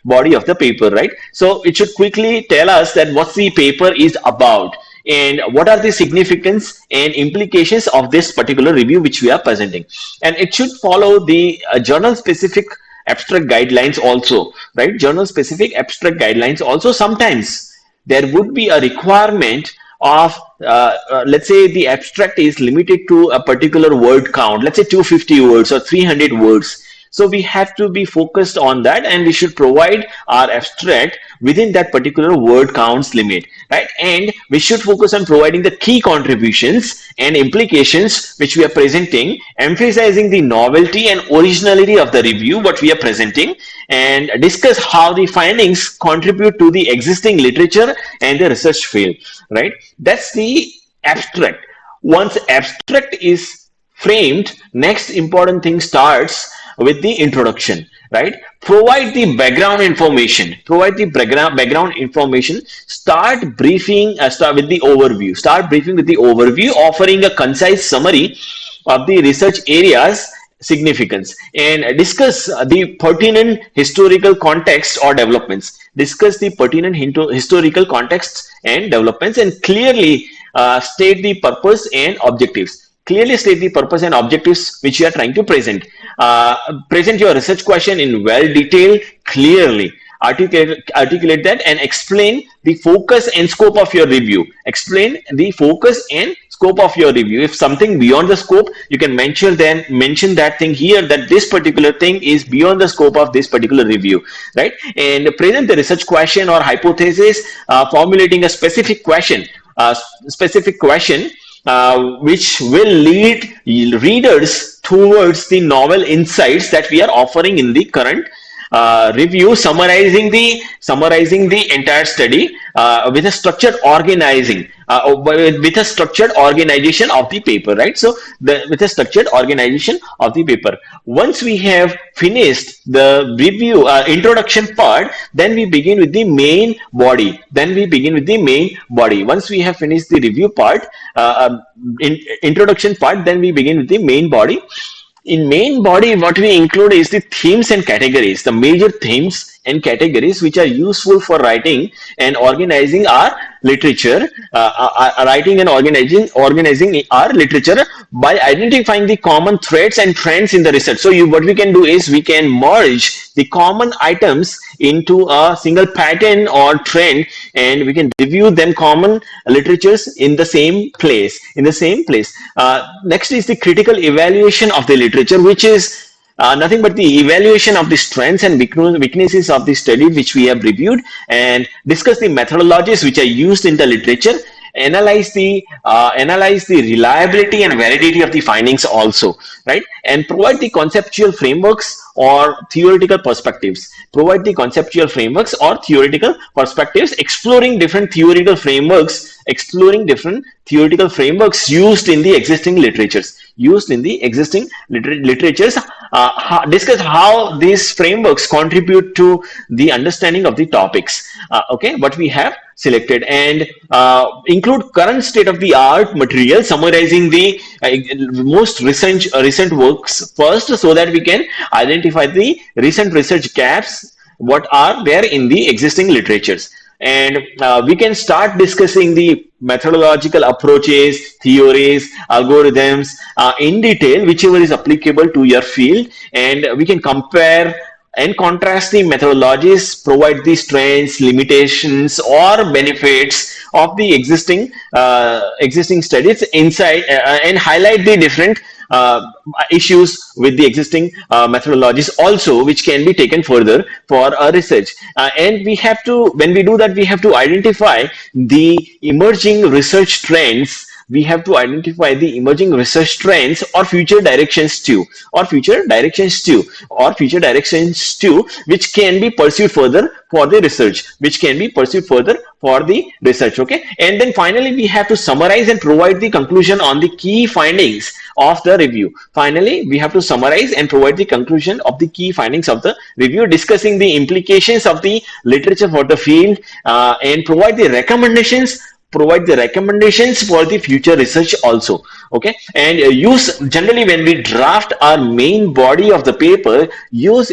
body of the paper, right? So it should quickly tell us that what the paper is about and what are the significance and implications of this particular review which we are presenting. And it should follow the journal specific abstract guidelines also, right? Journal specific abstract guidelines also. Sometimes there would be a requirement of let's say the abstract is limited to a particular word count, let's say 250 words or 300 words. So we have to be focused on that, and we should provide our abstract within that particular word counts limit, right? And we should focus on providing the key contributions and implications which we are presenting, emphasizing the novelty and originality of the review what we are presenting, and discuss how the findings contribute to the existing literature and the research field, right? That's the abstract. Once abstract is framed, next important thing starts with the introduction, right? Provide the background information. Start with the overview, offering a concise summary of the research areas significance, and discuss the pertinent historical context or developments. Discuss the pertinent historical contexts and developments, and clearly state the purpose and objectives. Clearly state the purpose and objectives which you are trying to present. Present your research question in well detail, clearly. Articulate that and explain the focus and scope of your review. Explain the focus and scope of your review. If something beyond the scope, you can mention that thing here, that this particular thing is beyond the scope of this particular review, right? And present the research question or hypothesis, formulating a specific question, which will lead readers towards the novel insights that we are offering in the current review, summarizing the entire study with a structured organization of the paper, right? So with a structured organization of the paper. Once we have finished the review introduction part, then we begin with the main body. Once we have finished the review part, introduction part, then we begin with the main body. In main body, what we include is the themes and categories, the major themes and categories which are useful for writing and organizing our literature, organizing our literature by identifying the common threads and trends in the research. So what we can do is we can merge the common items into a single pattern or trend, and we can review them common literatures in the same place. Next is the critical evaluation of the literature, which is nothing but the evaluation of the strengths and weaknesses of the study which we have reviewed, and discuss the methodologies which are used in the literature, analyze the reliability and validity of the findings also, right? And provide the conceptual frameworks or theoretical perspectives. Exploring different theoretical frameworks used in the existing literatures. Discuss how these frameworks contribute to the understanding of the topics, okay, what we have selected, and include current state of the art material, summarizing the most recent works first, so that we can identify the recent research gaps what are there in the existing literatures. And we can start discussing the methodological approaches, theories, algorithms in detail, whichever is applicable to your field, and we can compare and contrast the methodologies, provide the strengths, limitations, or benefits of the existing studies inside, and highlight the different issues with the existing methodologies also, which can be taken further for research. And we have to, when we do that, we have to identify the emerging research trends we have to identify the emerging research trends or future directions too, or future directions too, or future directions too, which can be pursued further for the research, which can be pursued further for the research. Okay, and then finally we have to summarize and provide the conclusion on the key findings of the review. Finally, we have to summarize and provide the conclusion of the key findings of the review, discussing the implications of the literature for the field, and provide the recommendations for the future research also. Okay, and use, generally when we draft our main body of the paper, use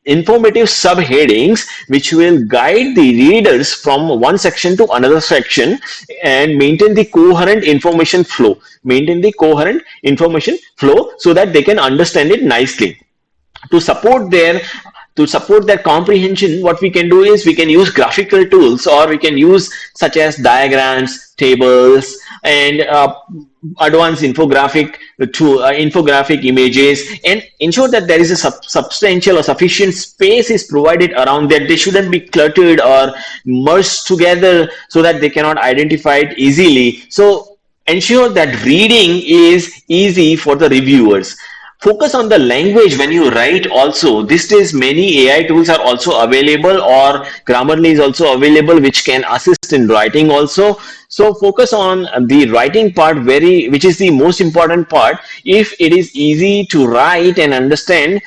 informative subheadings which will guide the readers from one section to another section, and maintain the coherent information flow so that they can understand it nicely. To support their comprehension, what we can do is we can use graphical tools, or we can use such as diagrams, tables, and advanced infographic images, and ensure that there is a substantial or sufficient space is provided around that. They shouldn't be cluttered or merged together so that they cannot identify it easily. So ensure that reading is easy for the reviewers. Focus on the language when you write also. These days many AI tools are also available, or Grammarly is also available, which can assist in writing also. So focus on the writing part, which is the most important part. If it is easy to write and understand,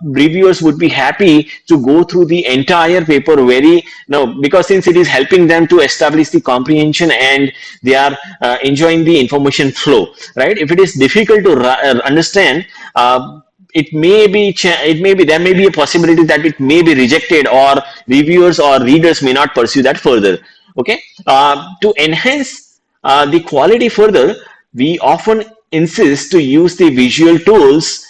reviewers would be happy to go through the entire paper because since it is helping them to establish the comprehension, and they are enjoying the information flow, right? If it is difficult to understand, there may be a possibility that it may be rejected, or reviewers or readers may not pursue that further. Okay, to enhance the quality further, we often insist to use the visual tools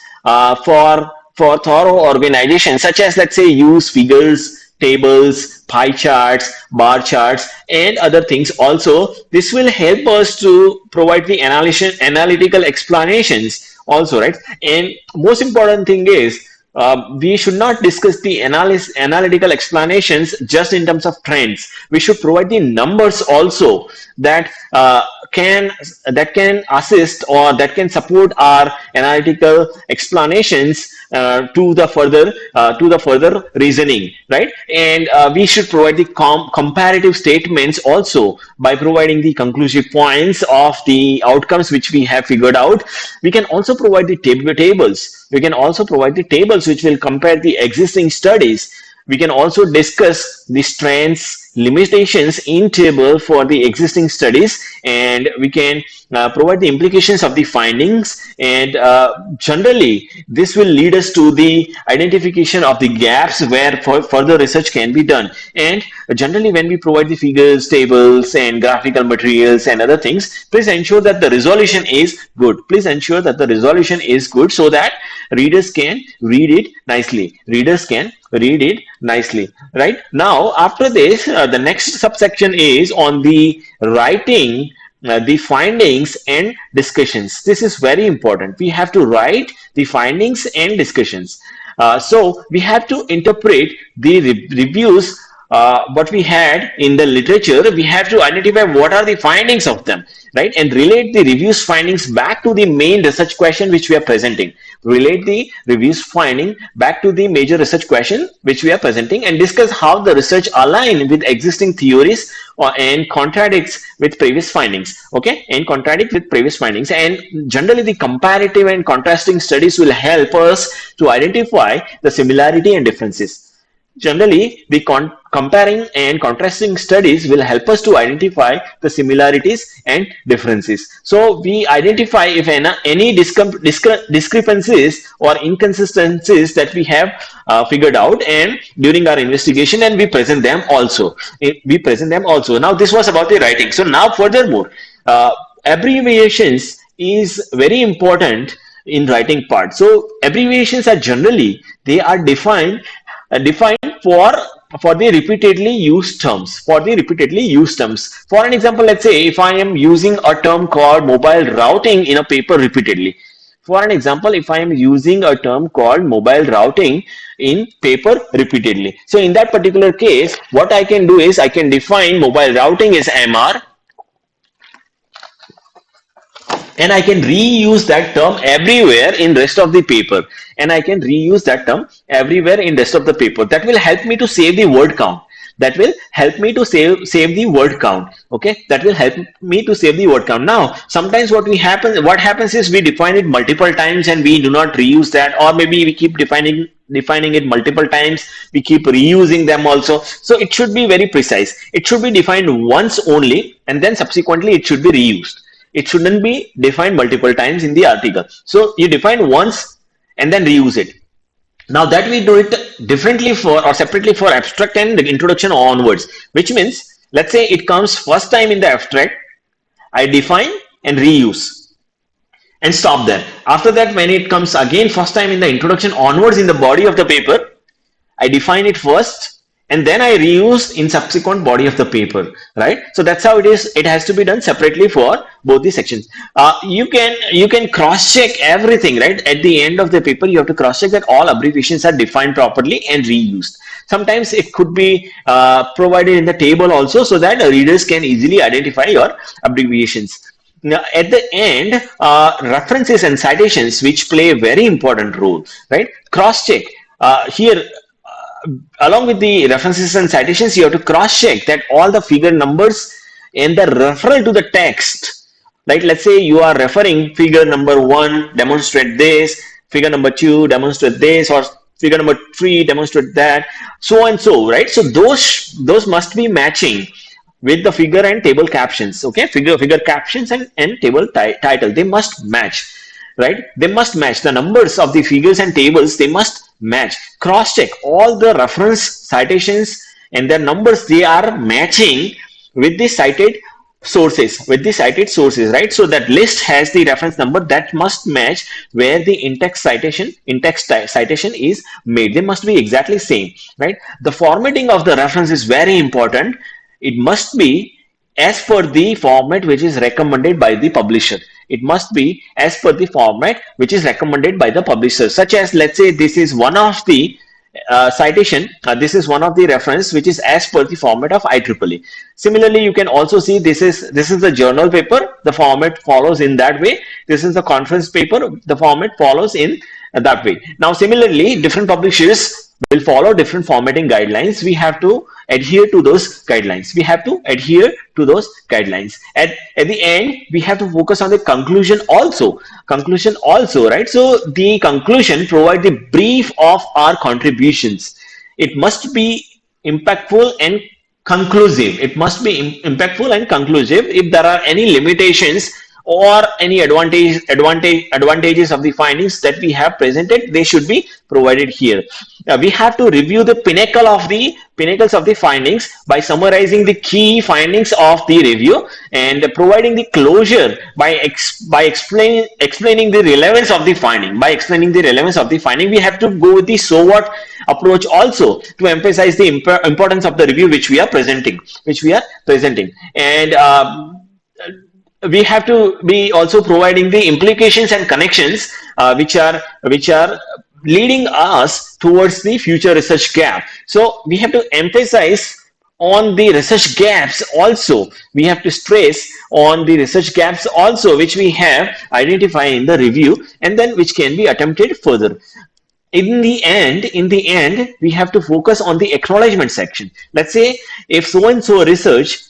for thorough organization, such as, let's say, use figures, tables, pie charts, bar charts, and other things also. This will help us to provide the analytical explanations also, right? And most important thing is, we should not discuss the analytical explanations just in terms of trends. We should provide the numbers also that can assist, or that can support our analytical explanations to the further reasoning, right? And we should provide the comparative statements also by providing the conclusive points of the outcomes which we have figured out. We can also provide the tables. We can also provide the tables which will compare the existing studies. We can also discuss the strengths, limitations in table for the existing studies, and we can provide the implications of the findings. And generally, this will lead us to the identification of the gaps where further research can be done. And generally, when we provide the figures, tables, and graphical materials and other things, please ensure that the resolution is good. Please ensure that the resolution is good so that readers can read it nicely. Right? Now, after this, the next subsection is on the writing the findings and discussions. This is very important. We have to write the findings and discussions. So we have to interpret the reviews, what we had in the literature. We have to identify what are the findings of them, right? And relate the reviews findings back to the main research question which we are presenting. Relate the reviews finding back to the major research question which we are presenting, and discuss how the research align with existing theories and contradicts with previous findings. Okay, and contradict with previous findings. And generally, the comparative and contrasting studies will help us to identify the similarity and differences. Generally, the comparing and contrasting studies will help us to identify the similarities and differences. So we identify if any discrepancies or inconsistencies that we have figured out and during our investigation, and we present them also. Now, this was about the writing. So now, furthermore, abbreviations is very important in writing part. So abbreviations are generally, they are defined for the repeatedly used terms. For an example, let's say if I am using a term called mobile routing in a paper repeatedly. For an example, if I am using a term called mobile routing in paper repeatedly. So in that particular case, what I can do is I can define mobile routing as MR. and I can reuse that term everywhere in rest of the paper, and I can reuse that term everywhere in rest of the paper. That will help me to save the word count. That will help me to save the word count. Okay, that will help me to save the word count. Now sometimes what happens is we define it multiple times and we do not reuse that, or maybe we keep defining it multiple times, we keep reusing them also. So it should be very precise. It should be defined once only, and then subsequently it should be reused. It shouldn't be defined multiple times in the article. So you define once and then reuse it. Now that we do it differently for or separately for abstract and the introduction onwards, which means let's say it comes first time in the abstract, I define and reuse and stop there. After that, when it comes again first time in the introduction onwards in the body of the paper, I define it first and then I reuse in subsequent body of the paper, right? So that's how it is. It has to be done separately for both the sections. You can cross check everything, right? At the end of the paper, you have to cross check that all abbreviations are defined properly and reused. Sometimes it could be provided in the table also, so that readers can easily identify your abbreviations. Now, at the end, references and citations, which play a very important role, right? Cross check. Here, along with the references and citations, you have to cross check that all the figure numbers and the referral to the text, like let's say you are referring figure number 1 demonstrate this, figure number 2 demonstrate this, or figure number 3 demonstrate that, so and so, right? So those must be matching with the figure and table captions. Okay, figure captions and table title, they must match, right? They must match the numbers of the figures and tables, they must match. Cross check all the reference citations and their numbers, they are matching with the cited sources, right? So that list has the reference number that must match where the in-text citation is made. They must be exactly same, right? The formatting of the reference is very important. It must be as per the format which is recommended by the publisher. It must be as per the format which is recommended by the publisher, such as let's say this is one of the citation, this is one of the reference which is as per the format of IEEE. Similarly, you can also see this is the journal paper, the format follows in that way. This is the conference paper, the format follows in that way. Now similarly, different publishers will follow different formatting guidelines. We have to adhere to those guidelines. At the end, we have to focus on the conclusion also, right? So the conclusion provide the brief of our contributions. It must be impactful and conclusive. If there are any limitations or any advantages of the findings that we have presented, they should be provided here. We have to review the pinnacles of the findings by summarizing the key findings of the review and providing the closure by explaining the relevance of the finding. We have to go with the so what approach also to emphasize the importance of the review which we are presenting. And we have to be also providing the implications and connections which are leading us towards the future research gap. So we have to emphasize on the research gaps also. We have to stress on the research gaps also which we have identified in the review and then which can be attempted further. In the end, we have to focus on the acknowledgement section. Let's say if so and so research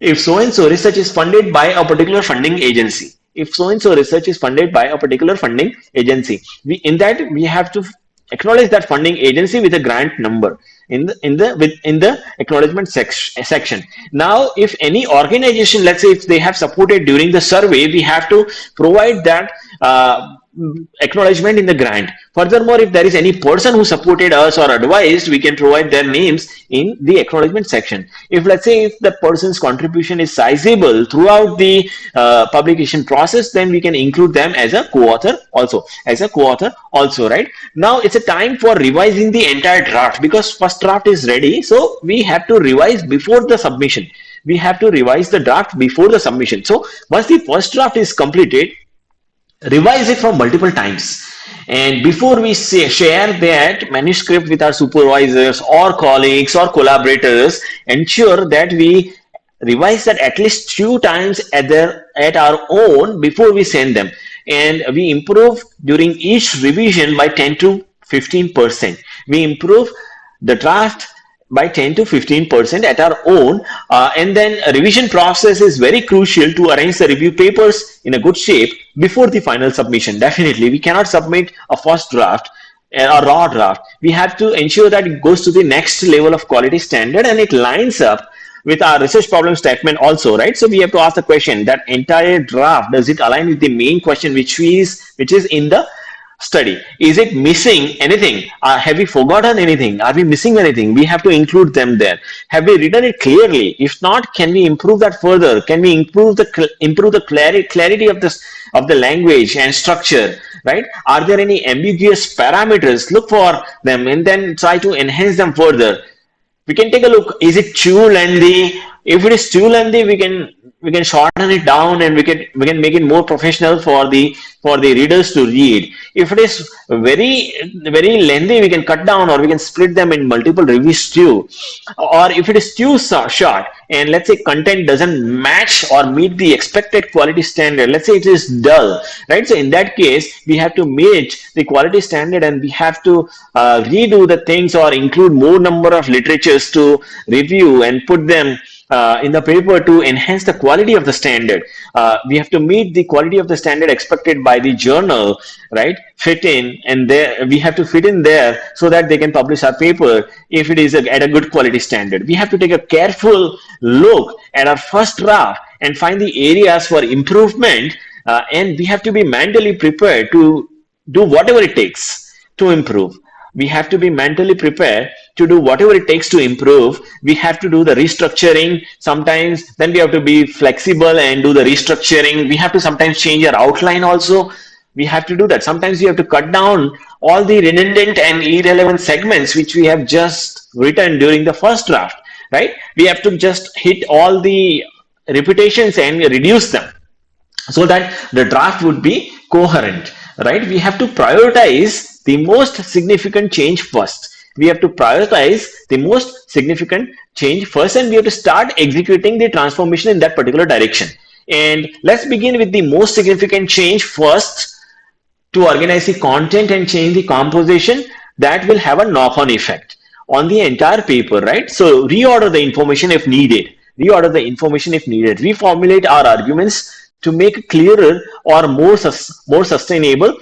is funded by a particular funding agency. We have to acknowledge that funding agency with a grant number in the acknowledgement section. Now, if any organization, let's say if they have supported during the survey, we have to provide that acknowledgement in the grant. Furthermore, if there is any person who supported us or advised, we can provide their names in the acknowledgement section. If let's say if the person's contribution is sizable throughout the publication process, then we can include them as a co-author also, right? Now it's a time for revising the entire draft, because first draft is ready, so we have to revise before the submission. We have to revise the draft before the submission. So once the first draft is completed, revise it for multiple times, and before we share that manuscript with our supervisors or colleagues or collaborators, ensure that we revise that at least 2 times at their at our own before we send them, and we improve during each revision by 10 to 15%. We improve the draft by 10 to 15% at our own, and then a revision process is very crucial to arrange the review papers in a good shape before the final submission. Definitely we cannot submit a first draft, a raw draft. We have to ensure that it goes to the next level of quality standard and it lines up with our research problem statement also, right? So we have to ask the question, that entire draft, does it align with the main question which is in the study? Is it missing anything? Have we forgotten anything? Are we missing anything? We have to include them there. Have we written it clearly? If not, can we improve that further? Can we improve the clarity of the language and structure, right? Are there any ambiguous parameters? Look for them and then try to enhance them further. We can take a look. Is it too lengthy? If it is too lengthy, we can shorten it down and we can make it more professional for the readers to read. If it is very lengthy, we can cut down, or we can split them in multiple reviews too. Or if it is too short and let's say content doesn't match or meet the expected quality standard, let's say it is dull, right? So in that case, we have to meet the quality standard and we have to redo the things or include more number of literatures to review and put them in the paper to enhance the quality of the standard. We have to meet the quality of the standard expected by the journal, right? Fit in, and there we have to fit in there so that they can publish our paper if it is at a good quality standard. We have to take a careful look at our first draft and find the areas for improvement, and we have to be mentally prepared to do whatever it takes to improve. We have to be mentally prepared to do whatever it takes to improve. We have to do the restructuring sometimes, then we have to be flexible and do the restructuring. We have to sometimes change our outline also. We have to do that. Sometimes we have to cut down all the redundant and irrelevant segments which we have just written during the first draft, right? We have to just hit all the repetitions and reduce them so that the draft would be coherent, right? We have to prioritize the most significant change first. We have to prioritize the most significant change first, and we have to start executing the transformation in that particular direction. And let's begin with the most significant change first, to organize the content and change the composition. That will have a knock-on effect on the entire paper, right? So reorder the information if needed. Reorder the information if needed. Reformulate our arguments to make a clearer or more sustainable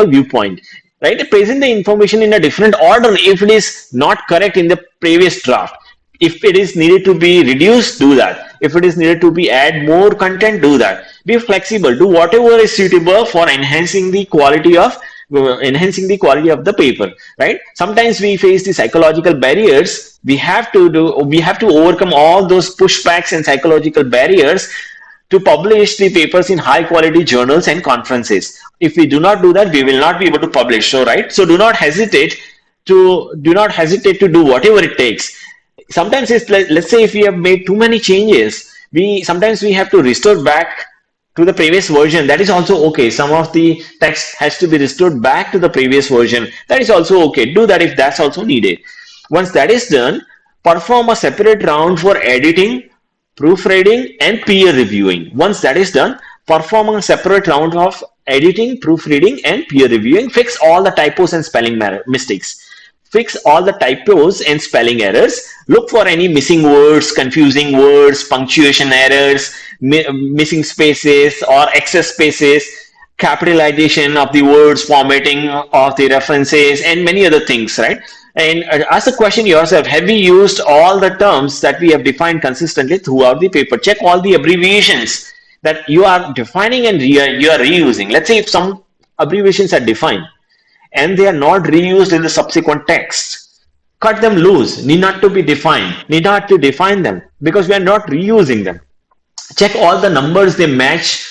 viewpoint, right? Present the information in a different order if it is not correct in the previous draft. If it is needed to be reduced, do that. If it is needed to be add more content, do that. Be flexible. Do whatever is suitable for enhancing the quality of the paper, right? Sometimes we face the psychological barriers. We have to overcome all those pushbacks and psychological barriers to publish the papers in high quality journals and conferences. If we do not do that, we will not be able to publish. So, right? So do not hesitate to do whatever it takes. Sometimes it's like, let's say if we have made too many changes, sometimes we have to restore back to the previous version. That is also okay. Some of the text has to be restored back to the previous version. That is also okay. Do that if that's also needed. Once that is done, perform a separate round for editing, proofreading, and peer reviewing. Once that is done, perform a separate round of editing, proofreading, and peer reviewing. Fix all the typos and spelling mistakes. Fix all the typos and spelling errors. Look for any missing words, confusing words, punctuation errors, missing spaces or excess spaces, capitalization of the words, formatting of the references, and many other things, right? And ask the question yourself, have we used all the terms that we have defined consistently throughout the paper? Check all the abbreviations that you are defining and you are reusing. Let's say if some abbreviations are defined and they are not reused in the subsequent text, cut them loose. Need not to be defined. Need not to define them because we are not reusing them. Check all the numbers they matched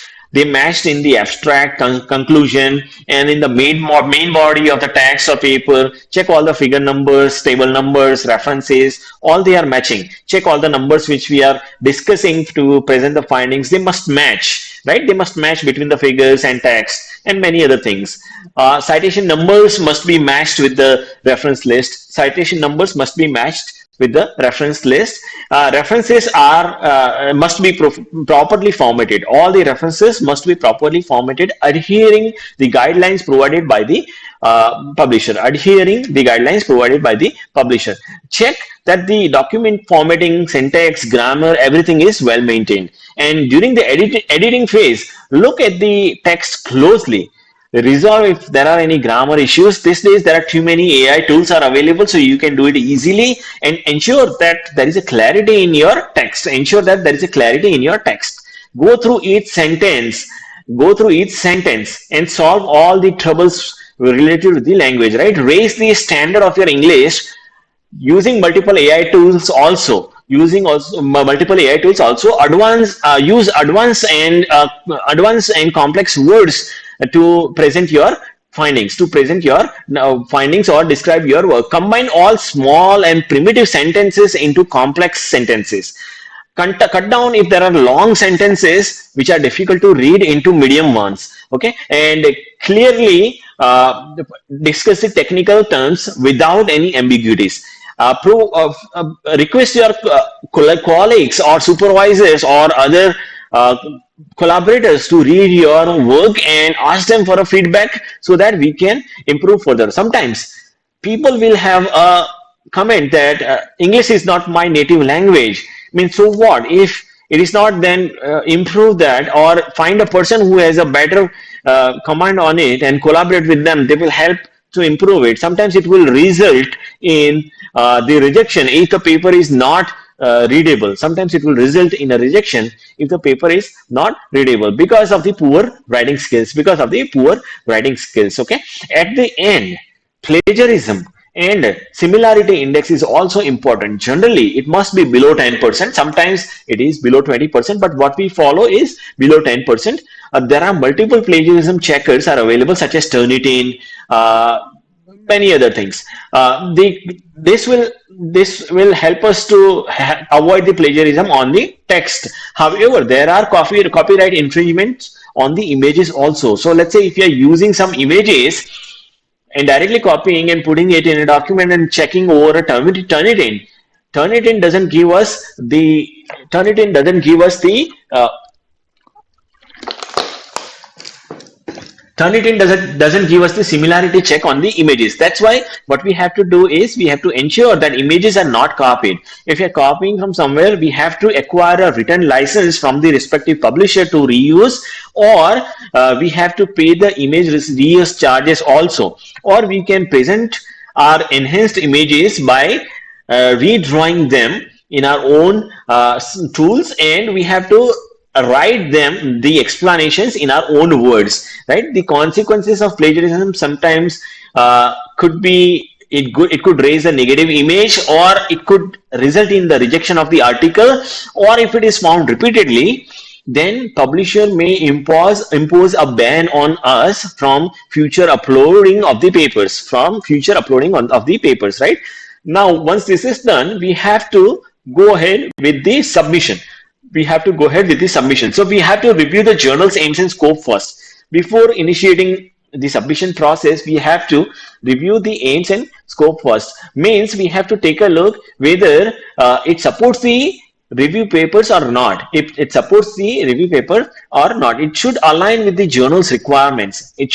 in the abstract, conclusion, and in the main body of the text or paper. Check all the figure numbers, table numbers, references, all they are matching. Check all the numbers which we are discussing to present the findings. They must match, right? They must match between the figures and text and many other things. Citation numbers must be matched with the reference list. Citation numbers must be matched with the reference list. References are must be properly formatted. All the references must be properly formatted, adhering the guidelines provided by the publisher. Adhering the guidelines provided by the publisher. Check that the document formatting, syntax, grammar, everything is well maintained. And during the editing phase, look at the text closely. Resolve if there are any grammar issues. These days there are too many AI tools are available, so you can do it easily, and ensure that there is a clarity in your text. Ensure that there is a clarity in your text. Go through each sentence. Go through each sentence and solve all the troubles related to the language. Right? Raise the standard of your English using multiple AI tools also. Using also multiple AI tools also. Use advanced and complex words to present your findings. To present your findings or describe your work. Combine all small and primitive sentences into complex sentences. Cut down if there are long sentences which are difficult to read into medium ones. Okay, and clearly discuss the technical terms without any ambiguities. Request your colleagues or supervisors or other uh, collaborators to read your work and ask them for a feedback so that we can improve further. Sometimes people will have a comment that English is not my native language. I mean, so what if it is not? Then improve that, or find a person who has a better command on it and collaborate with them. They will help to improve it. Sometimes it will result in the rejection if the paper is not readable. Sometimes it will result in a rejection if the paper is not readable because of the poor writing skills. Because of the poor writing skills. Okay. At the end, plagiarism and similarity index is also important. Generally, it must be below 10%. Sometimes it is below 20%, but what we follow is below 10%. There are multiple plagiarism checkers are available, such as Turnitin, many other things. This will help us to avoid the plagiarism on the text. However, there are copyright infringements on the images also. So let's say if you are using some images and directly copying and putting it in a document and checking over a Turnitin. Turnitin doesn't give us the Turnitin doesn't give us the similarity check on the images. That's why what we have to do is we have to ensure that images are not copied. If you're copying from somewhere, we have to acquire a written license from the respective publisher to reuse, or we have to pay the image reuse charges also, or we can present our enhanced images by redrawing them in our own tools, and we have to write them the explanations in our own words. Right, the consequences of plagiarism sometimes could be it could raise a negative image, or it could result in the rejection of the article, or if it is found repeatedly, then publisher may impose a ban on us from future uploading of the papers, right? Now once this is done, we have to go ahead with the submission. So we have to review the journal's aims and scope first. Before initiating the submission process, we have to review the aims and scope first. Means we have to take a look whether it supports the review papers or not. If it supports the review paper or not, it should align with the journal's requirements. We have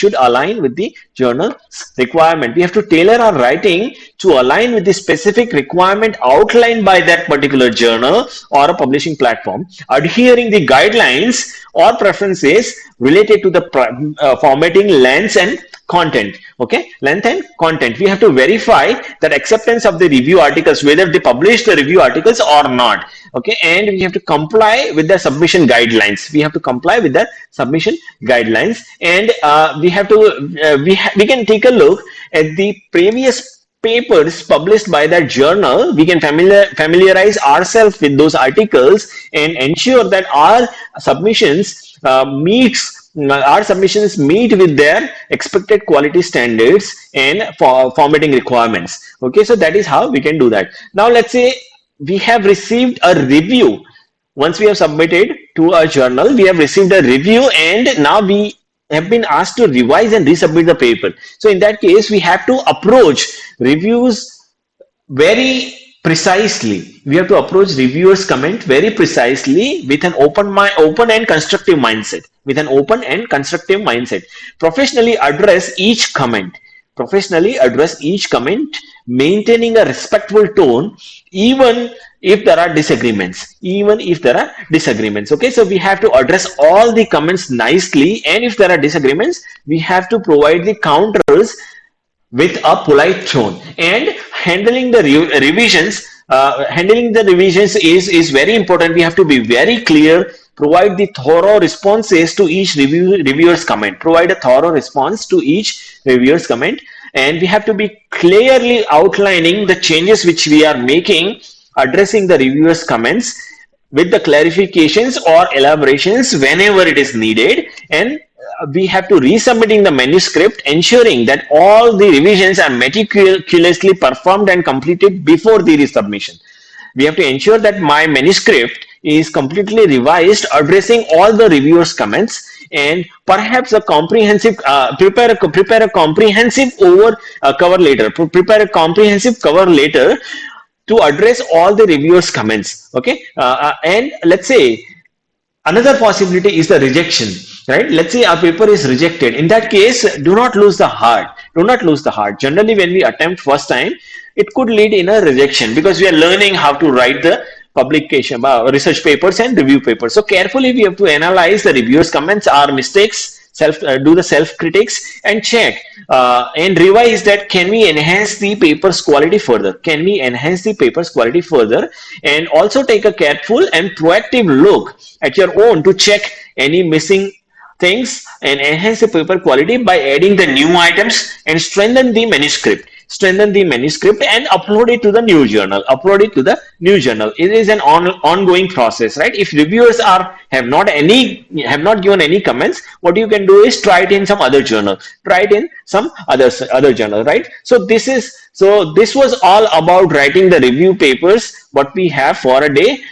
to tailor our writing to align with the specific requirement outlined by that particular journal or a publishing platform, adhering the guidelines or preferences related to the formatting, length and content. Okay, length and content. We have to verify that acceptance of the review articles, whether they publish the review articles or not. Okay, and we have to comply with the submission guidelines. And we can take a look at the previous papers published by that journal. We can familiarize ourselves with those articles and ensure that our submissions meet with their expected quality standards and formatting requirements. Okay, so that is how we can do that. Now let's say we have received a review. Once we have submitted to a journal, we have received a review, and now we have been asked to revise and resubmit the paper. So in that case, we have to approach reviews very precisely. We have to approach reviewers comment very precisely with an open and constructive mindset, professionally address each comment, maintaining a respectful tone, even if there are disagreements. Okay, so we have to address all the comments nicely, and if there are disagreements, we have to provide the counters with a polite tone. And handling the revisions is very important. We have to be very clear, provide the thorough responses to each reviewer's comment, provide a thorough response to each reviewer's comment, and we have to be clearly outlining the changes which we are making, addressing the reviewer's comments with the clarifications or elaborations whenever it is needed. And we have to resubmitting the manuscript, ensuring that all the revisions are meticulously performed and completed before the resubmission. We have to ensure that my manuscript is completely revised, addressing all the reviewers comments, and perhaps a comprehensive prepare a comprehensive over cover letter prepare a comprehensive cover letter to address all the reviewers comments. Okay, and let's say another possibility is the rejection, right? Let's say our paper is rejected. In that case, do not lose the heart. Generally, when we attempt first time, it could lead in a rejection, because we are learning how to write the publication research papers and review papers. So carefully we have to analyze the reviewers comments, our mistakes, do the self critics, and check and revise that. Can we enhance the paper's quality further? And also take a careful and proactive look at your own to check any missing things and enhance the paper quality by adding the new items, and strengthen the manuscript and upload it to the new journal. It is an ongoing process, right? If reviewers have not given any comments, what you can do is try it in some other journal, try it in some other journal, right? So this was all about writing the review papers what we have for a day.